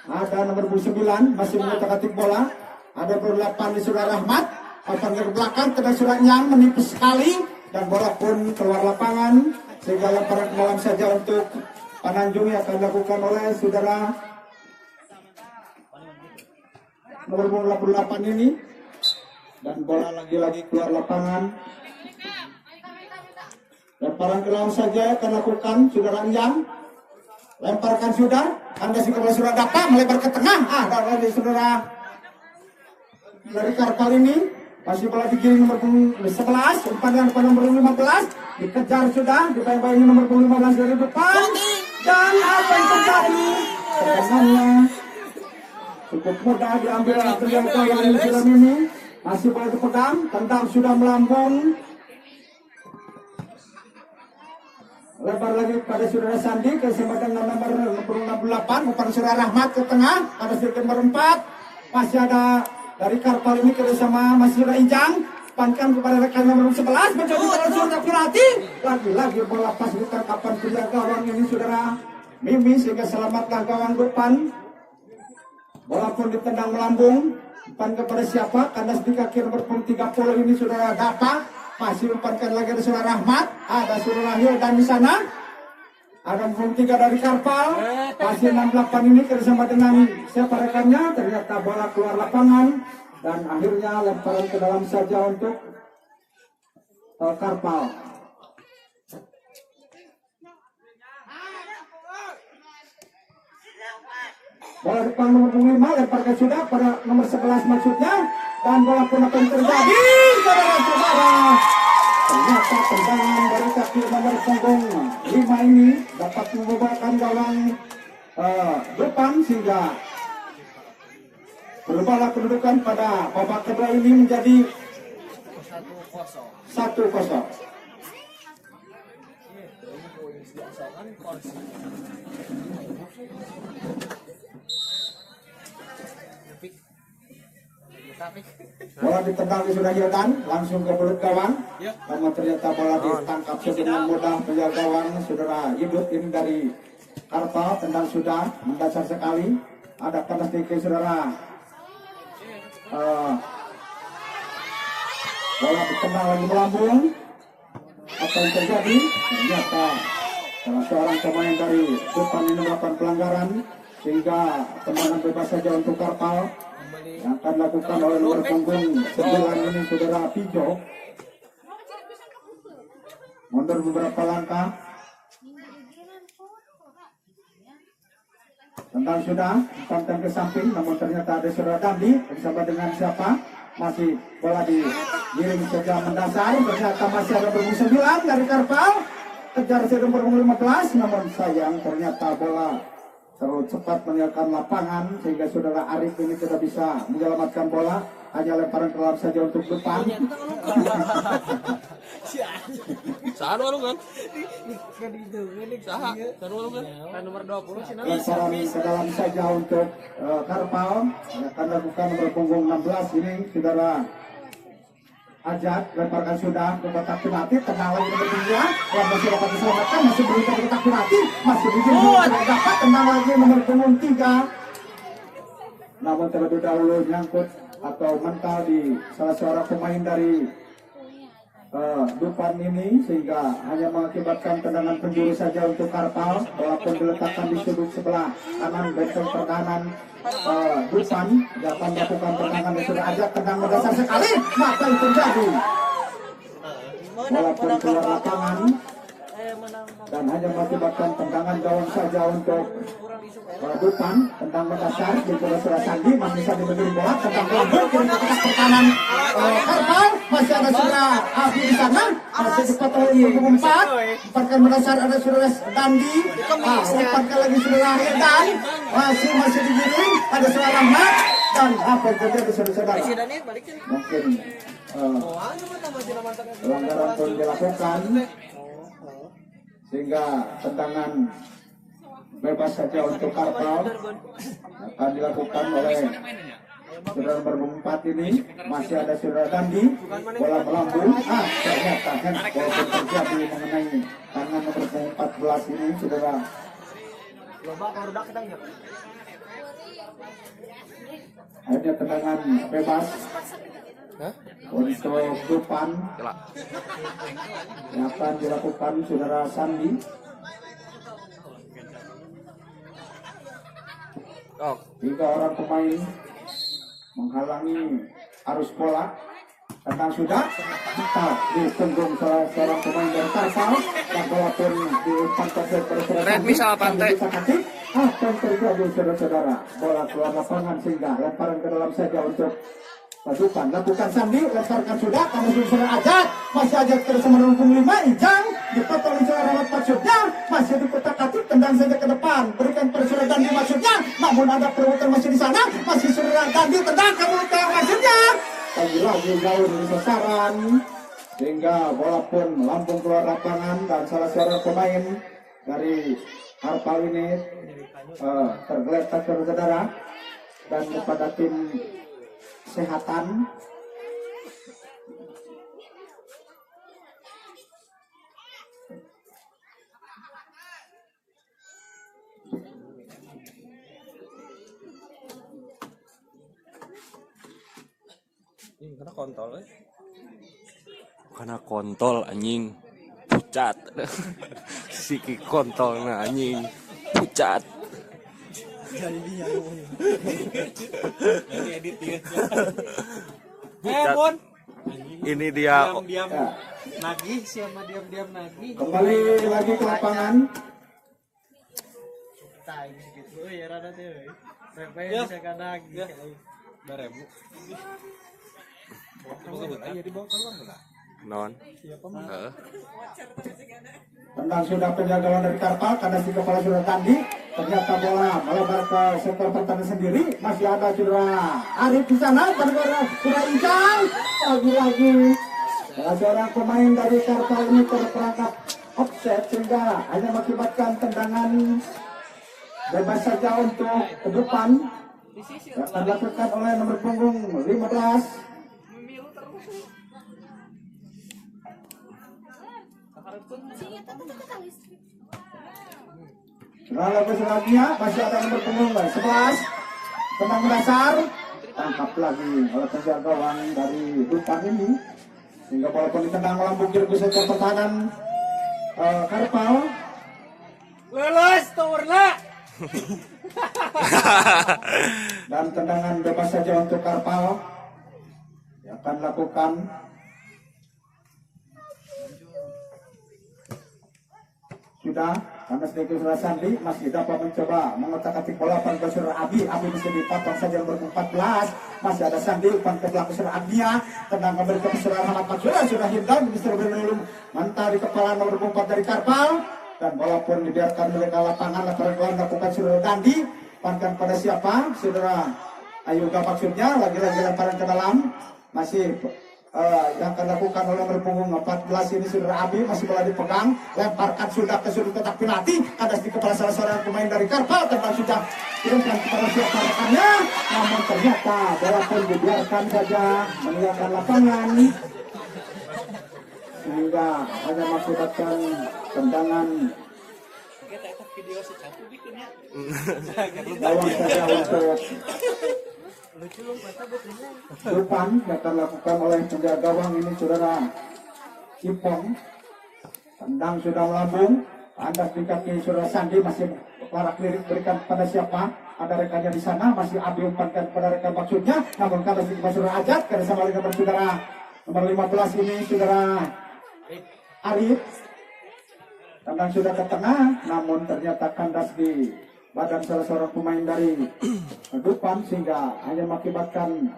D: Ada nomor 9 masih mengotak-atik bola. Ada nomor 8 di saudara Rahmat. Akan ke belakang, tendang sudah Nyang menipis sekali dan bola pun keluar lapangan sehingga lemparan ke dalam saja untuk Pananjung yang akan dilakukan oleh saudara nomor 88 ini. Dan bola lagi-lagi keluar lapangan. Lemparan ke lawan saja akan lakukan saudara Nyang. Lemparkan sudah, anda si kepala sudah dapat melebar ke tengah. Dari saudara dari Karpal ini masih bola digiring nomor 11, umpan yang nomor 15 dikejar sudah, dibayang-bayangi nomor 15 dari depan. Dan apa yang terjadi? Tendangannya cukup mudah diambil oleh penjaga gawang Film ini. Masih bola dipegang, tendang sudah melambung. Lebar lagi pada saudara Sandi, kesempatan nomor 68, umpan saudara Rahmat ke tengah, pada sirkuit nomor 4. Masih ada dari Karpal ini kerjasama masih saudara Ijang, pankan kepada rekan nomor 11, menjadi bola sudah pirati. Lagi-lagi bola pas di tangkapan penjaga gawang ini saudara Mimi, sehingga selamatlah gawang depan. Bola pun ditendang melambung, umpan kepada siapa? Kandas di kaki nomor 30 ini saudara Dapa. Masih umpankan lagi ada saudara Rahmat, ada saudara Hildan di sana. Ada 3 dari Karpal, masih 68 ini bersama dengan siapa rekannya. Ternyata bola keluar lapangan dan akhirnya lemparan ke dalam saja untuk Karpal. Bola depan nomor 5 lemparkan sudah pada nomor 11 maksudnya. Dan bola pun akan terjadi, saudara-saudara. Ternyata tendangan dari kaki nomor punggung 5 ini dapat membubarkan gawang depan sehingga berubahlah kedudukan pada babak kedua ini menjadi 1-0. Bola ditendang sudah Hildan langsung ke mulut gawang. Namun ternyata bola ditangkap dengan mudah penjaga gawang saudara Yudut ini dari Karpal. Tendang sudah mendasar sekali. Ada panas di saudara. Bola ditendang lagi melambung. Apa yang terjadi? Ternyata salah seorang pemain dari depan ini melakukan pelanggaran sehingga tendangan bebas saja untuk Karpal yang akan dilakukan oleh nomor punggung 9 ini saudara Pijo. Mundur beberapa langkah. Tendang sudah dipantai ke samping, namun ternyata ada saudara Dandi bersama dengan siapa? Masih bola digiring saja mendasar. Ternyata masih ada nomor 9 dari Karpal. Kejar saja nomor 15, namun sayang ternyata bola terlalu cepat meninggalkan lapangan sehingga saudara Arif ini tidak bisa menyelamatkan bola. Hanya lemparan ke dalam saja untuk depan.
C: Saan walau kan? Nomor 20 sih.
D: Lemparan ke dalam saja untuk Karpal. Akan lakukan nomor punggung 16 ini saudara Ajat. Lemparkan sudah ke kotak penalti. Tenang lagi nomor 3 yang masih dapat diselamatkan, masih berita kotak penalti, masih tidak dapat. Tenang lagi nomor punggung 3, namun terlebih dahulu nyangkut atau mental di salah seorang pemain dari Dupan ini sehingga hanya mengakibatkan tendangan penjuru saja untuk Karpal. Bola pun diletakkan di sudut sebelah kanan benteng pertahanan Dupan. Dapat melakukan tendangan yang sudah Ajak, tendang mendasar sekali. Maka yang terjadi bola pun keluar lapangan dan hanya mengakibatkan tendangan gawang saja untuk Dupan. Tendang Makassar di saudara Sandi, masih Sandi mengirim bola tendang Lombok kirim ke tengah pertahanan Karpal, masih ada saudara Abi di sana, masih cepat oleh punggung 4 empatkan Makassar, ada saudara Dandi, empatkan lagi saudara Hildan, masih digiring, ada saudara Rahmat, dan apa yang terjadi saudara-saudara mungkin pelanggaran pun dilakukan sehingga tendangan bebas saja untuk Karpal akan dilakukan oleh saudara nomor 4 ini. Masih ada saudara Dandi, bola melambung, ternyata handball terjadi mengenai tangan nomor 14 ini saudara. Akhirnya tendangan bebas untuk Dupan yang akan dilakukan saudara Sandi. Tiga orang pemain menghalangi arus bola. Tendang sudah di punggung salah seorang pemain dari Karpal dan bola pun dipantas dari
C: Red misal pantai.
D: Apa yang terjadi saudara-saudara? Bola keluar lapangan sehingga lemparan ke dalam saja untuk Dupan. Lakukan Sandi, lemparkan sudah, kamu sudah ajak, masih ajak terus menurunkan 5, Ijang, dipotong di saudara Rahmat maksudnya, masih diputar-atik, tendang saja ke depan, berikan pada saudara Dandi maksudnya, namun ada perebutan masih di sana, masih saudara Dandi tendang ke mulut yang maksudnya, lagi-lagi jauh dari sasaran, sehingga bola pun melambung keluar lapangan dan salah seorang pemain dari Karpal ini tergeletak saudara dan kepada tim kesehatan
C: karena kontol anjing pucat. Siki kontol na anjing pucat.
B: Bon.
C: Ini dia
B: Diam nagih siapa diam nagih.
D: kembali lagi ke lapangan.
B: Tai gitu ya rada teh. Sampai bisa ka nagih. 2000. Ayo dibawa keluar enggak?
C: non.
B: Siapa
D: Tendang sudah penjagauan dari Karpal karena si kepala sudah Tandi. Ternyata bola melebar ke sektor pertahanan sendiri. Masih ada saudara Arif di sana. Ternyata sudah Ijang. Lagi-lagi salah seorang pemain dari Karpal ini terperangkap offset sehingga hanya mengakibatkan tendangan bebas saja untuk ke depan. Yang akan dilakukan oleh nomor punggung 15. Lalu selanjutnya masih ada nomor punggung 11. Tendang mendasar, tangkap lagi oleh penjaga gawang dari Dupan ini. Sehingga bola pun ditendang melambung kiri ke sektor pertahanan Karpal.
B: lulus turna.
D: Dan tendangan bebas saja untuk Karpal yang akan lakukan. Sudah, karena sedikit sudah Sandi masih dapat mencoba mengotak-atik bola pada saudara Abi bisa dipotong saja nomor 14. Masih ada Sandi umpan ke belakang saudara Abdia, tendang kembali ke saudara Rahmat sudah Hildan bisa berlulung mantap di kepala nomor 4 dari Karpal dan bola pun dibiarkan mereka lapangan lapangan lakukan saudara Dandi, pankan pada siapa? Saudara Ayuga maksudnya, lagi-lagi lemparan ke dalam masih yang akan dilakukan oleh nomor punggung 14 ini saudara Abi masih bola dipegang, lemparkan sudah ke sudut kotak penalti, kandas di kepala salah seorang pemain dari Karpal, tendang sudah kirimkan kepada siapa rekannya, namun ternyata bola pun dibiarkan saja meninggalkan lapangan sehingga hanya mengakibatkan tendangan gawang saja untuk Dupan yang akan dilakukan oleh penjaga gawang ini saudara Cipong. Tendang sudah melambung, andas di kaki saudara Sandi masih larak lirik berikan pada siapa? Ada rekannya di sana, masih Abi umpankan pada rekan maksudnya, namun kandas di saudara Ajat karena sama dengan saudara nomor 15 ini saudara Arif. tendang sudah ke tengah, namun ternyata kandas di badan salah seorang pemain dari depan sehingga hanya mengakibatkan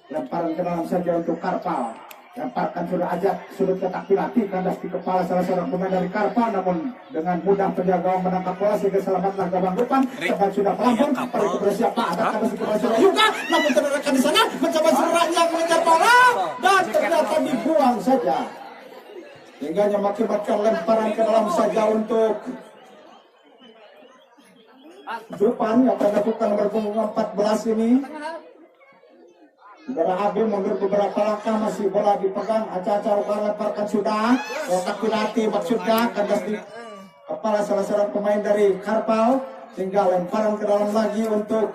D: lemparan ke dalam saja untuk Karpal. Lemparkan sudah ajak sudut kotak penalti, kandas di kepala salah seorang pemain dari Karpal, namun dengan mudah penjaga gawang menangkap bola sehingga selamatlah gawang depan. Tendang sudah pelambung, perlu bersiapa ada kandas di kepala sudah Yuga, namun terdekat di sana mencoba sudah yang mengejar bola dan ternyata dibuang saja. Hingga hanya mengakibatkan lemparan ke dalam saja untuk depan yang akan dilakukan nomor punggung 14 ini. Saudara Abi mundur beberapa langkah, masih bola dipegang, Aca-Aca lemparkan sudah, kotak penalti maksudnya, kandas di kepala salah seorang pemain dari Karpal, sehingga lemparan ke dalam lagi untuk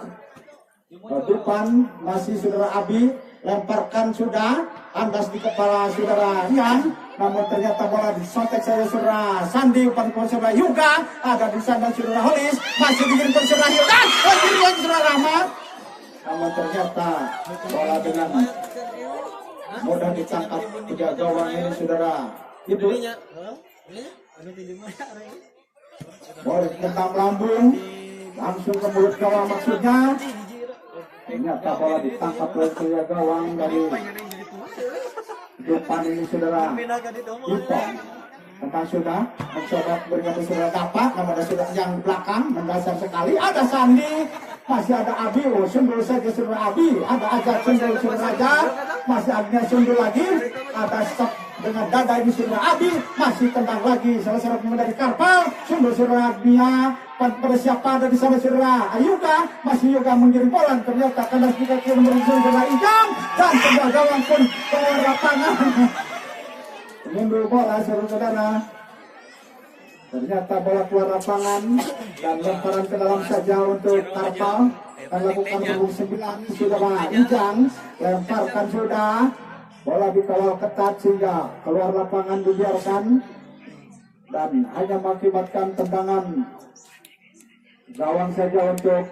D: depan, masih saudara Abi, lemparkan sudah, kandas di kepala saudara Rian, namun ternyata bola disontek saya saudara Sandi, umpan saudara Yuga, ada di sana saudara Holis, masih dikirimkan saudara Yuga, lagi saudara Rahmat. Namun ternyata bola dengan mudah ditangkap penjaga gawang ini saudara itu. Bola ditentang lambung langsung ke mulut gawang maksudnya. Ternyata bola ditangkap oleh penjaga gawang dari depan ini saudara. Ipong tentang sudah mencoba berikan saudara dapat, namun ada sudah yang belakang mendasar sekali, ada Sandi. Masih ada Abi, sundul saja saudara Abi, ada Ajat sundul saudara Ajat, masih Agnes sundul lagi, ada stop dengan dada ini saudara Abi, masih tendang lagi salah seorang pemain dari Karpal, sundul saudara Agnia, pada siapa ada di sana saudara Ayuga, masih Yuga mengirim bola, ternyata kandas di kaki nomor saudara Ijam, dan penjaga gawang pun keluar lapangan, mundur bola saudara. Ternyata bola keluar lapangan dan lemparan ke dalam saja untuk Karpal. Akan lakukan punggung 9 saudara Ijang, lemparkan sudah, bola dikawal ketat sehingga keluar lapangan dibiarkan dan hanya mengakibatkan tendangan gawang saja untuk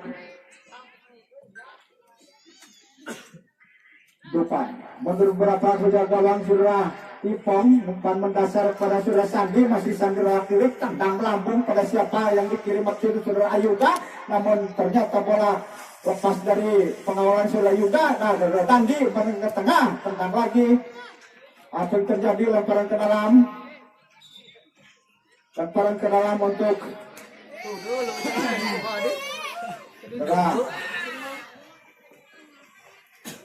D: depan. Menurut beberapa saja gawang saudara Ipong, umpan mendasar pada saudara Sandi, masih Sandra kiri, tendang lambung pada siapa yang dikirim maksud saudara Ayuga, namun ternyata bola lepas dari pengawalan saudara Yuga. Nah, saudara Tandi umpan ke tengah, tendang lagi. Apa yang terjadi? Lemparan ke dalam, lemparan ke dalam untuk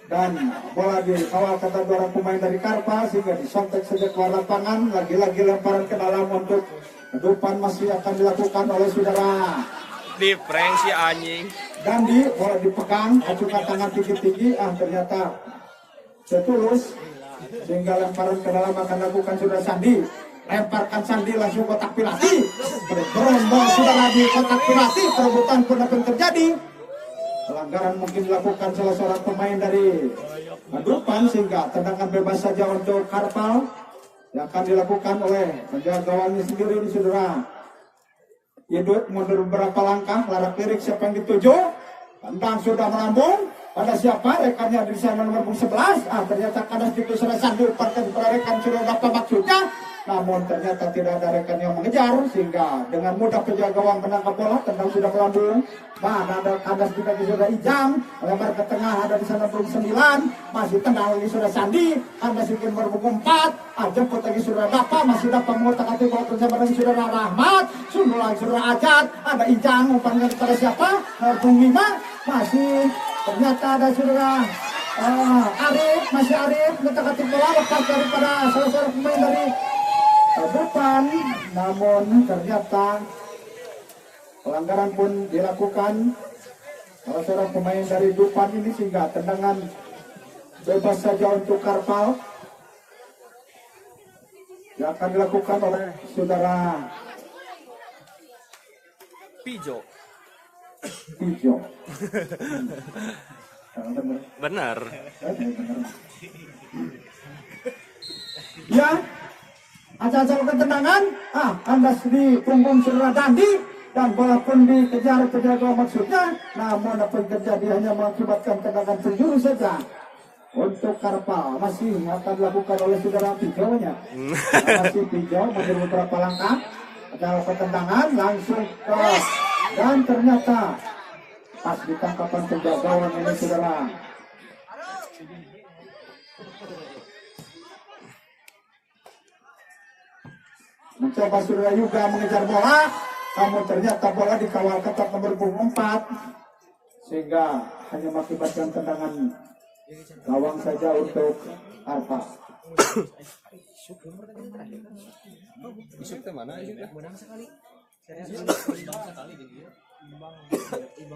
D: dan bola dikawal kata dua pemain dari Karpal sehingga disontek saja keluar lapangan. Lagi-lagi lemparan ke dalam untuk depan masih akan dilakukan oleh saudara
C: di prank si anjing.
D: Dandi. Bola dipegang, acungkan tangan tinggi-tinggi, ternyata setulus sehingga lemparan ke dalam akan dilakukan saudara Sandi. Lemparkan Sandi langsung kotak penalti, berombol saudara di kotak penalti, perebutan pun akan terjadi. Pelanggaran mungkin dilakukan salah seorang pemain dari depan sehingga tendangan bebas saja untuk Karpal yang akan dilakukan oleh penjaga gawangnya sendiri di saudara Yedut. Mundur beberapa langkah, larak lirik siapa yang dituju, tendang sudah melambung pada siapa, rekannya di sana nomor 11. Ternyata kandas di saudara Sandi, umpan kepada rekan sudah dapat maksudnya, namun ternyata tidak ada rekan yang mengejar sehingga dengan mudah penjaga gawang menangkap bola, tendang sudah melambung. Nah, ada kandas juga di saudara Ijam, lebar ke tengah, ada di sana nomor 9, masih tendang lagi saudara Sandi, kandas bikin berpukul 4, jemput lagi saudara Dapa, masih dapat mengotak hati bola bersama dengan saudara Rahmat, sundul lagi saudara Ajat, ada Ijang, umpannya kepada siapa, nomor 5, masih ternyata ada saudara Arif, masih Arif, mengotak hati bola lepas daripada salah seorang pemain dari depan, namun ternyata pelanggaran pun dilakukan oleh seorang pemain dari depan ini sehingga tendangan bebas saja untuk Karpal yang akan dilakukan oleh saudara
C: Pijo. Benar.
D: Ya, acak-acak tendangan, kandas di punggung saudara Dandi dan bola pun dikejar penjaga maksudnya, namun apa yang terjadi hanya mengakibatkan tendangan penjuru saja untuk Karpal. Masih akan dilakukan oleh saudara Pijo nya. Masih Pijo menurut beberapa langkah, Melakukan tendangan langsung ke dan ternyata pas di tangkapan penjaga gawang ini saudara. Mencoba saudara juga mengejar bola, namun ternyata bola dikawal ketat nomor punggung 4 sehingga hanya mengakibatkan tendangan gawang saja untuk Arfa.
C: Isuk ke mana?
B: Menang sekali.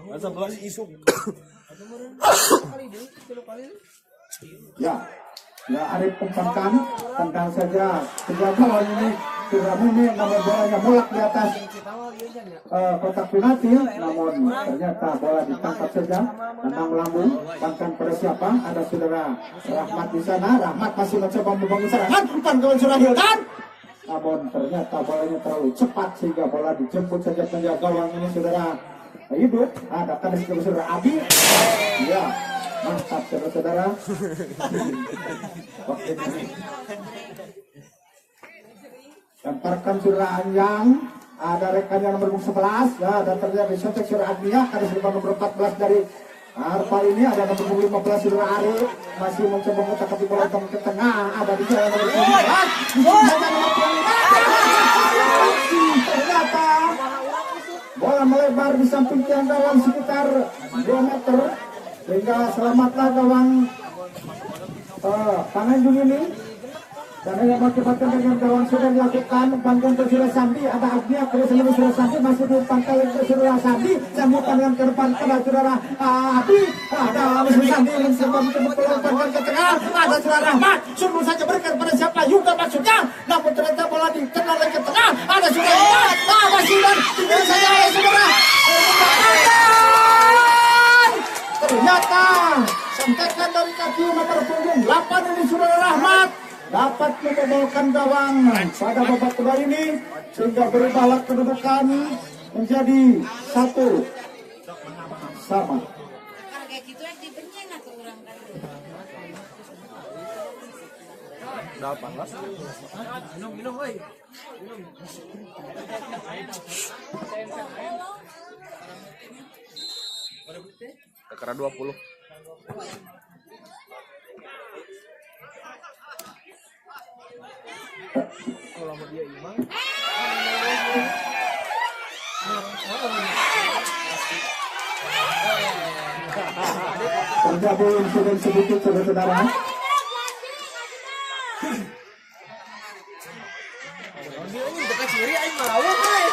C: Masa belas isuk.
D: Ya, Arif umpankan tendang saja penjaga lawan ini sudah ini namun bolanya mulak di atas kotak penalti, namun ternyata bola ditangkap saja tendang melambung. Umpankan pada siapa? Ada saudara Rahmat di sana. Rahmat masih mencoba membangun serangan. Umpan ke saudara Hildan, namun ternyata bolanya terlalu cepat sehingga bola dijemput saja penjaga gawang ini saudara hidup. Datang dari saudara Abi. Ya, mantap saudara-saudara. Lemparkan saudara Anjang, ada rekannya nomor 11 ya, dan ternyata disotek saudara Agnia, ada nomor 14 dari Arfa ini, ada nomor 15 saudara Arif masih mencoba mencapai bola ke tengah, ada di jalan nomor 15 ternyata bola melebar di samping tiang gawang sekitar 2 meter sehingga selamatlah gawang Panganjung ini. Dan yang mengakibatkan dengan gawang sudah dilakukan umpankan ke Surya Sandi, ada Agnia ke seluruh Surya Sandi, masih diumpankan ke Surya Sandi, sambutan dengan ke depan pada saudara Abi, ada Surya Sandi mencoba umpankan ke tengah, ada Surya Rahmat, suruh saja berikan pada siapa juga maksudnya, namun ternyata bola dikenal ke tengah, ada Surya Rahmat, masih dan tinggal saja oleh saudara. Ternyata sengkekan dari kaki nomor punggung 8 ini Surya Rahmat dapat membawakan gawang pada babak kedua ini sehingga berubahlah kedudukan menjadi 1-1.
E: Kayak gitu yang dibenceng atau orang kan.
C: 18.
B: Minum woi.
C: Tekara 20.
B: Kalau mau dia imang.
D: Terjadi insiden sedikit saudara-saudara.
B: Dia ini dekat ciri aing marawak euy.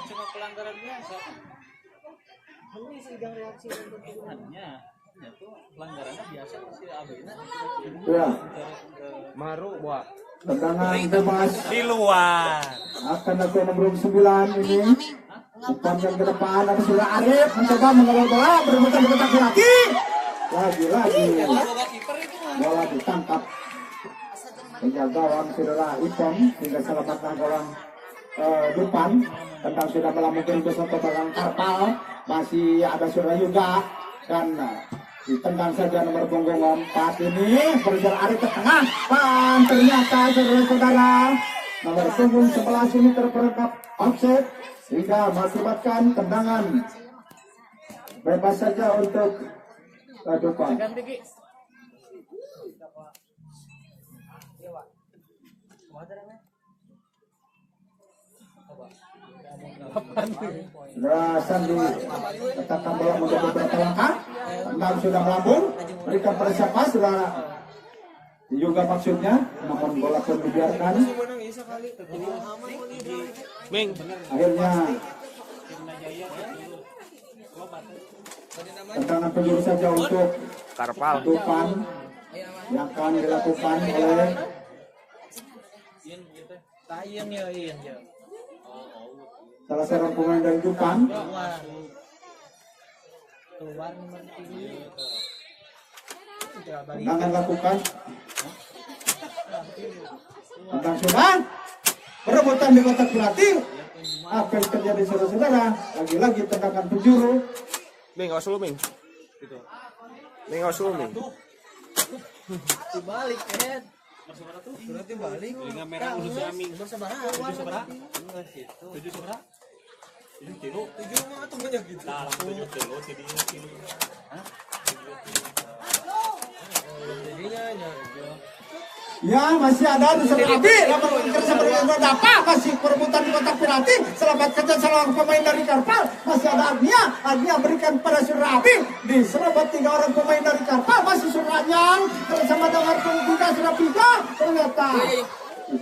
F: Cuma pelanggaran biasa. Ini sidang reaksi untuk tuhannya. Itu pelanggarannya biasa si Abina.
D: Ya,
C: Maru buat
D: tendangan bebas
C: di luar.
D: akan ada nomor 9 ini. Umpankan ke depan ada Surya Arif mencoba mengawal bola berputar di kotak penalti. Lagi-lagi bola ditangkap penjaga gawang saudara Ipon hingga selamatlah gawang depan. Tentang sudah melambungkan ke satu barang Karpal, masih ada Surya juga dan ditendang saja nomor punggung 4 ini berjalan Arif ke tengah dan ternyata saudara-saudara nomor punggung 11 ini terperangkap offset sehingga mengakibatkan tendangan bebas saja untuk depan. Sudah Sandi letakkan bola untuk beberapa langkah. Tendang sudah melambung, berikan pada siapa sudah juga maksudnya, namun bola pun dibiarkan.
C: Ming,
D: Akhirnya tendangan penjuru saja untuk
C: Karpal.
D: Tupan yang akan dilakukan oleh
B: Tayang ya ieu.
D: salah seorang pemain dari Tupan.
B: Keluar nomor 3.
D: Tendangan lakukan. Tendang sudah. Perebutan di kotak penalti. Apa yang terjadi saudara-saudara? Lagi-lagi tendangan penjuru.
C: Ming, awas dulu Ming. Ming Osumi.
B: Dibalik kan. Berarti balik.
F: Linga merah udah siaming.
B: Bersabaraha.
F: 7 seberapa? 7 seberapa? 7 kilo.
B: 7 mah tuh banyak gitu.
F: Nah, 7 kilo jadinya kilo. Hah?
B: Jadinya
D: Ya, masih ada di Saudara Abi. Lapangan kerja bergabung apa? Masih perebutan di kotak penalti. Selamat kerja seorang pemain dari Karpal. Masih ada Agnia. Agnia berikan pada Saudara Abi. Diselamat 3 orang pemain dari Karpal. Masih Saudara Anyang. Bersama dengan Punggung sudah 3. Ternyata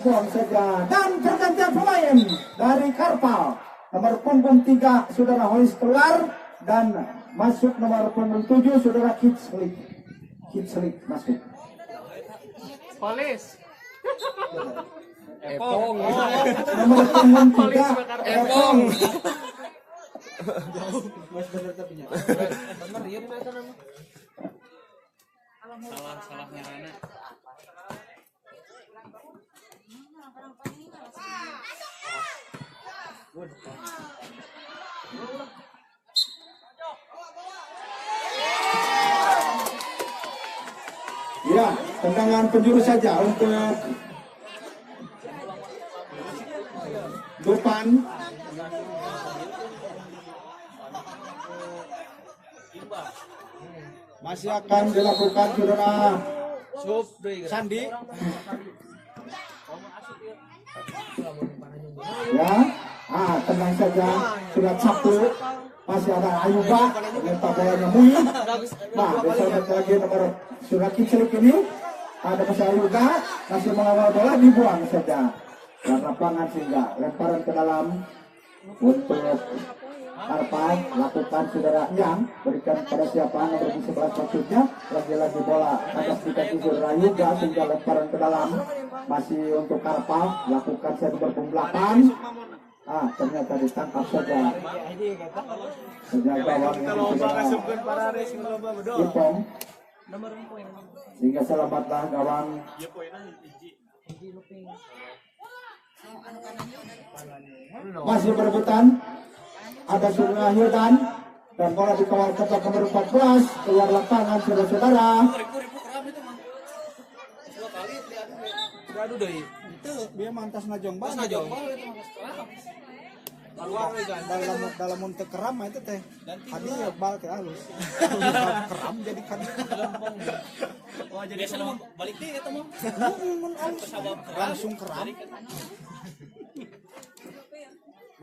D: buang saja. Dan pergantian pemain dari Karpal. Nomor punggung 3 Saudara Hois keluar. Dan masuk nomor punggung 7 Saudara Kitslik. Kitslik masuk.
F: Polis.
C: Epong.
D: Nomor punggung 3 Epong.
B: Mas bener tapi nya. Bener ieu mah kana mah.
F: Salah ngarana.
D: Ya, tendangan penjuru saja untuk Dupan. Masih akan dilakukan Saudara Sandi. Ya, tenang saja, sudah satu. Masih ada Ayuba, lempar bolanya Mui. Nah, disambut lagi nomor Saudara Kitslik ini. Ada masih Ayuba, masih mengawal bola, dibuang saja. Dan lapangan sehingga lemparan ke dalam untuk Karpal. Lakukan Saudara Yang, berikan pada siapa nomor 11 maksudnya. Lagi-lagi bola atas dikasih Saudara Ayuba sehingga lemparan ke dalam. Masih untuk Karpal, lakukan saya nomor 8. Ternyata ditangkap saja. Ternyata Ipong. Sehingga selamatlah gawang. Masih berebutan. Ada Saudara Hildan dan bola dikawal ketua nomor 14 keluar lapangan saudara-saudara.
B: Aduh deui. Itu dia mantas najong banget. Keluar dalam untuk keram itu teh. Tadi ya bal ke halus. Keram jadi kan lempong.
F: Wah, jadi sama balik deh eta mah.
B: Langsung keram.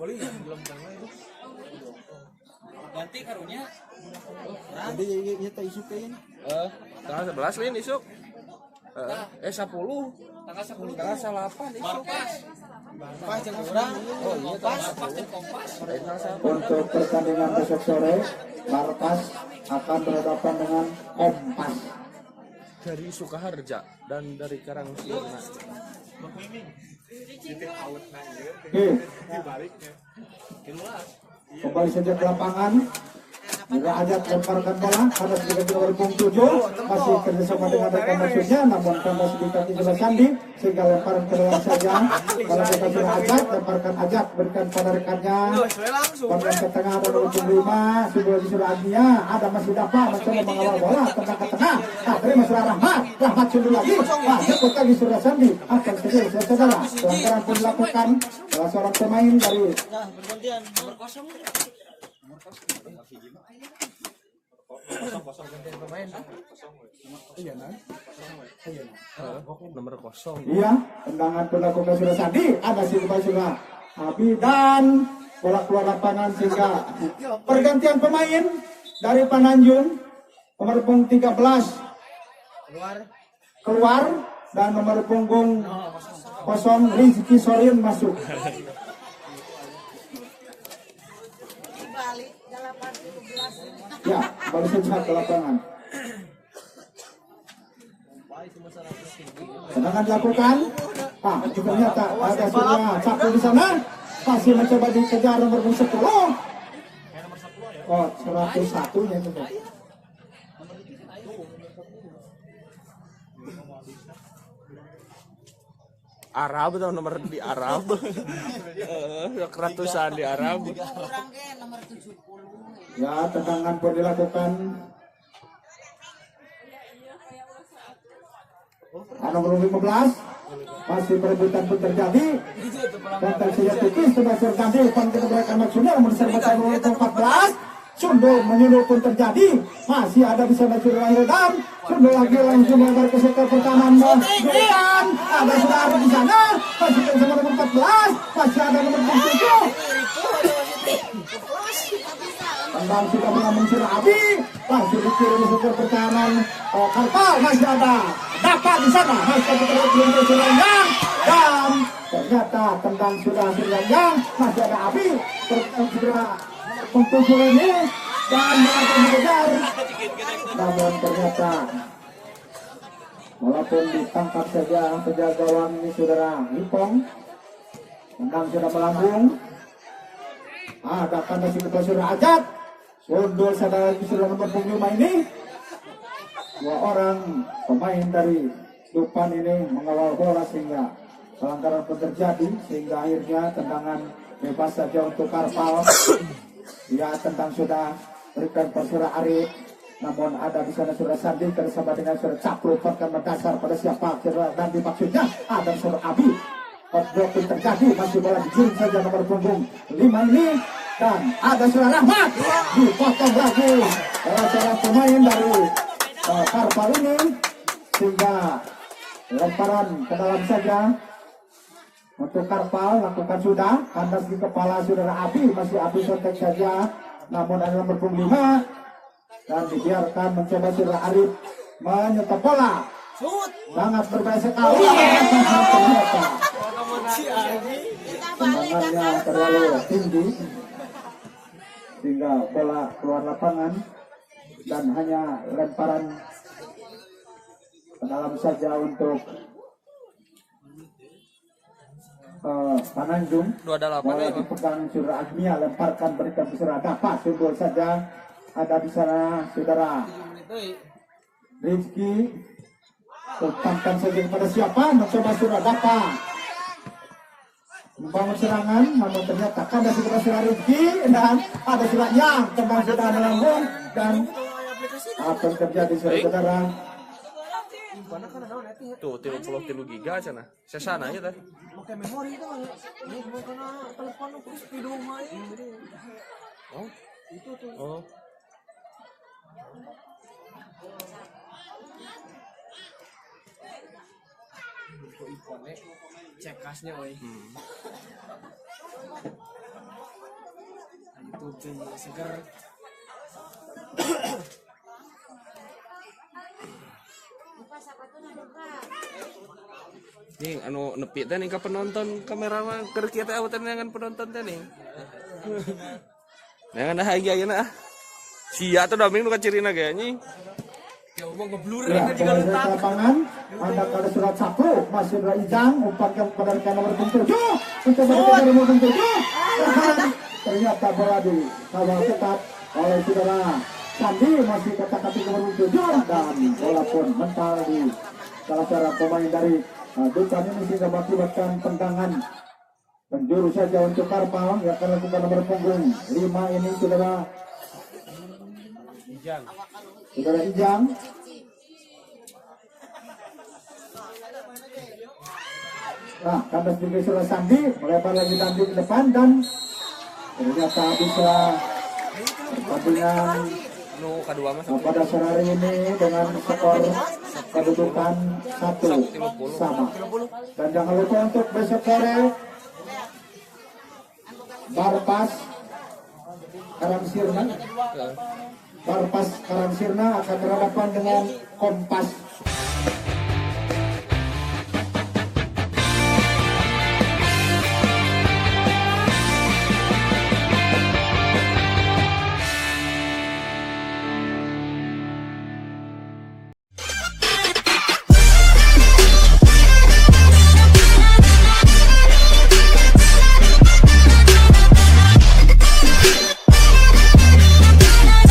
B: Boleh ya belum tengah itu.
F: Ganti karunya.
B: Jadi ieu teh isukeun.
C: Tanggal 11 Lin isuk. 10.
F: Tanggal 10.
C: Tanggal 8 isuk.
B: Pas jeung urang. Oh iya pas.
D: Untuk pertandingan besok sore, Marpas akan berhadapan dengan Kompas.
C: Dari Sukaharja dan dari Karangsiurna.
D: Kembali saja ke lapangan. Juga Ajat lemparkan bola pada sedikit nomor punggung 7. Masih kerjasama dengan rekan musuhnya, namun karena sedikit Saudara Sandi sehingga lemparan ke dalam saja. Bola ke Saudara Ajat, lemparkan Ajat berikan pada rekannya. Bola ke tengah ada nomor 5 sudah di Saudara Agnia. Ada masih dapat mencoba mengawal bola tengah ke tengah. Terima Saudara Rahmat sudah lagi. Cepat lagi Saudara Sandi akan segera saudara. Pelanggaran pun dilakukan salah seorang pemain dari
B: Bergantian nomor 0.
C: Nomor 0.
D: Iya, tendangan dilakukan Saudara Sandi. Ada si Saudara Abi dan bola keluar lapangan sehingga pergantian pemain dari Pananjung nomor punggung 13 keluar dan nomor punggung 0 Rizky Sorin masuk. Ya, baru saja ke lapangan. Tendangan dilakukan. Ternyata ada Saudara Cakul di sana. Masih mencoba dikejar nomor 10. Oh, 101 nya itu.
C: Arab atau nomor di Arab. Keratusan di Arab.
E: Kurang ke nomor 70.
D: Ya, tendangan pun dilakukan Nomor 15 masih perebutan pun terjadi. Dan tersedia tipis sudah terjadi. Depan kita berikan maksudnya nomor serba nomor 14. Sundul menyundul pun terjadi. Masih ada di sana Saudara Redam. Sundul lagi langsung melebar ke sektor pertahanan. Depan ada saudara di sana. Masih bersama nomor 14. Masih ada nomor 7. Tendang sudah mengambil Surah Abi. Langsung dikirim ke sektor pertahanan. Karpal masih ada. Dapat di sana. Masih ada belum Surayang. Dan ternyata tendang sudah Surayang. Masih ada Abi. Sudah untuk ini dan mereka mengejar, namun ternyata walaupun ditangkap saja penjaga gawang ini Saudara Ipong, tendang sudah melambung. Ada tanda kita Saudara Ajat, sundul saudara Saudara nomor 5 ini. Dua orang pemain dari Dupan ini mengawal bola sehingga pelanggaran pun terjadi, sehingga akhirnya tendangan bebas saja untuk Karpal. Ya, tentang sudah berikan per Saudara Arif, namun ada di sana Saudara Sandi bersama dengan Saudara Capluk akan mendasar pada siapa Saudara dan maksudnya ada Saudara Abi. Outbreak pun terjadi, masih bola dikirim saja nomor punggung 5 ini, dan ada Saudara Rahmat dipotong lagi oleh salah pemain dari Karpal ini, sehingga lemparan ke dalam saja untuk Karpal lakukan sudah, kandas di kepala Saudara Abi, masih Abi sontek saja, namun ada nomor 5 dan dibiarkan mencoba Saudara Arif menyetok bola. Sangat berbahaya sekali. Tendangannya terlalu tinggi sehingga bola keluar lapangan dan hanya lemparan ke dalam saja untuk Pananjung.
C: 28
D: bola
C: ini.
D: dipegang Saudara Agnia, lemparkan berikan ke Saudara Dapat, sundul saja ada di sana Saudara Rizky, umpankan saja kepada siapa, mencoba Saudara Dapat membangun serangan, namun ternyata kandas kepada Saudara Rizky dan ada Saudara Yang tembang sudah melambung dan apa yang terjadi Saudara?
C: Tuh 33 giga cenah. Sesana aja teh.
B: Pakai memori itu ini mau kena telepon terus video main.
C: Oh,
B: Itu tuh.
C: oh.
B: Itu ikonnya cekasnya oi. Itu tuh seger.
C: Nih anu nepi teh nih ka penonton kamera mah keur kieu teh awatan dengan penonton teh nih. Jangan hayu ayeuna ah. Sia tuh daming nu kacirina ge anjing.
B: Ya mau ngeblur
D: Ya,
B: kan juga
D: dari
B: letak.
D: lapangan ada pada Surat Sapro, masih ada Ijang, umpankan kepada rekan nomor 7, mencoba rekan nomor 7, ternyata bola dikawal ketat oleh Saudara Sandi, masih kata-kata nomor 7, dan bola pun mental di salah seorang pemain dari Dupan ini sehingga mengakibatkan tendangan penjuru saja untuk Karpal yang akan lakukan nomor punggung 5 ini Saudara Ijang. Nah, kandas juga Saudara Sandi melebar lagi Sandi ke depan dan ternyata bisa pertandingan
C: Nu kadua mah
D: pada sore hari ini dengan skor kedudukan 1 sama. Dan jangan lupa untuk besok sore Barpas Karangsirna akan berhadapan dengan Kompas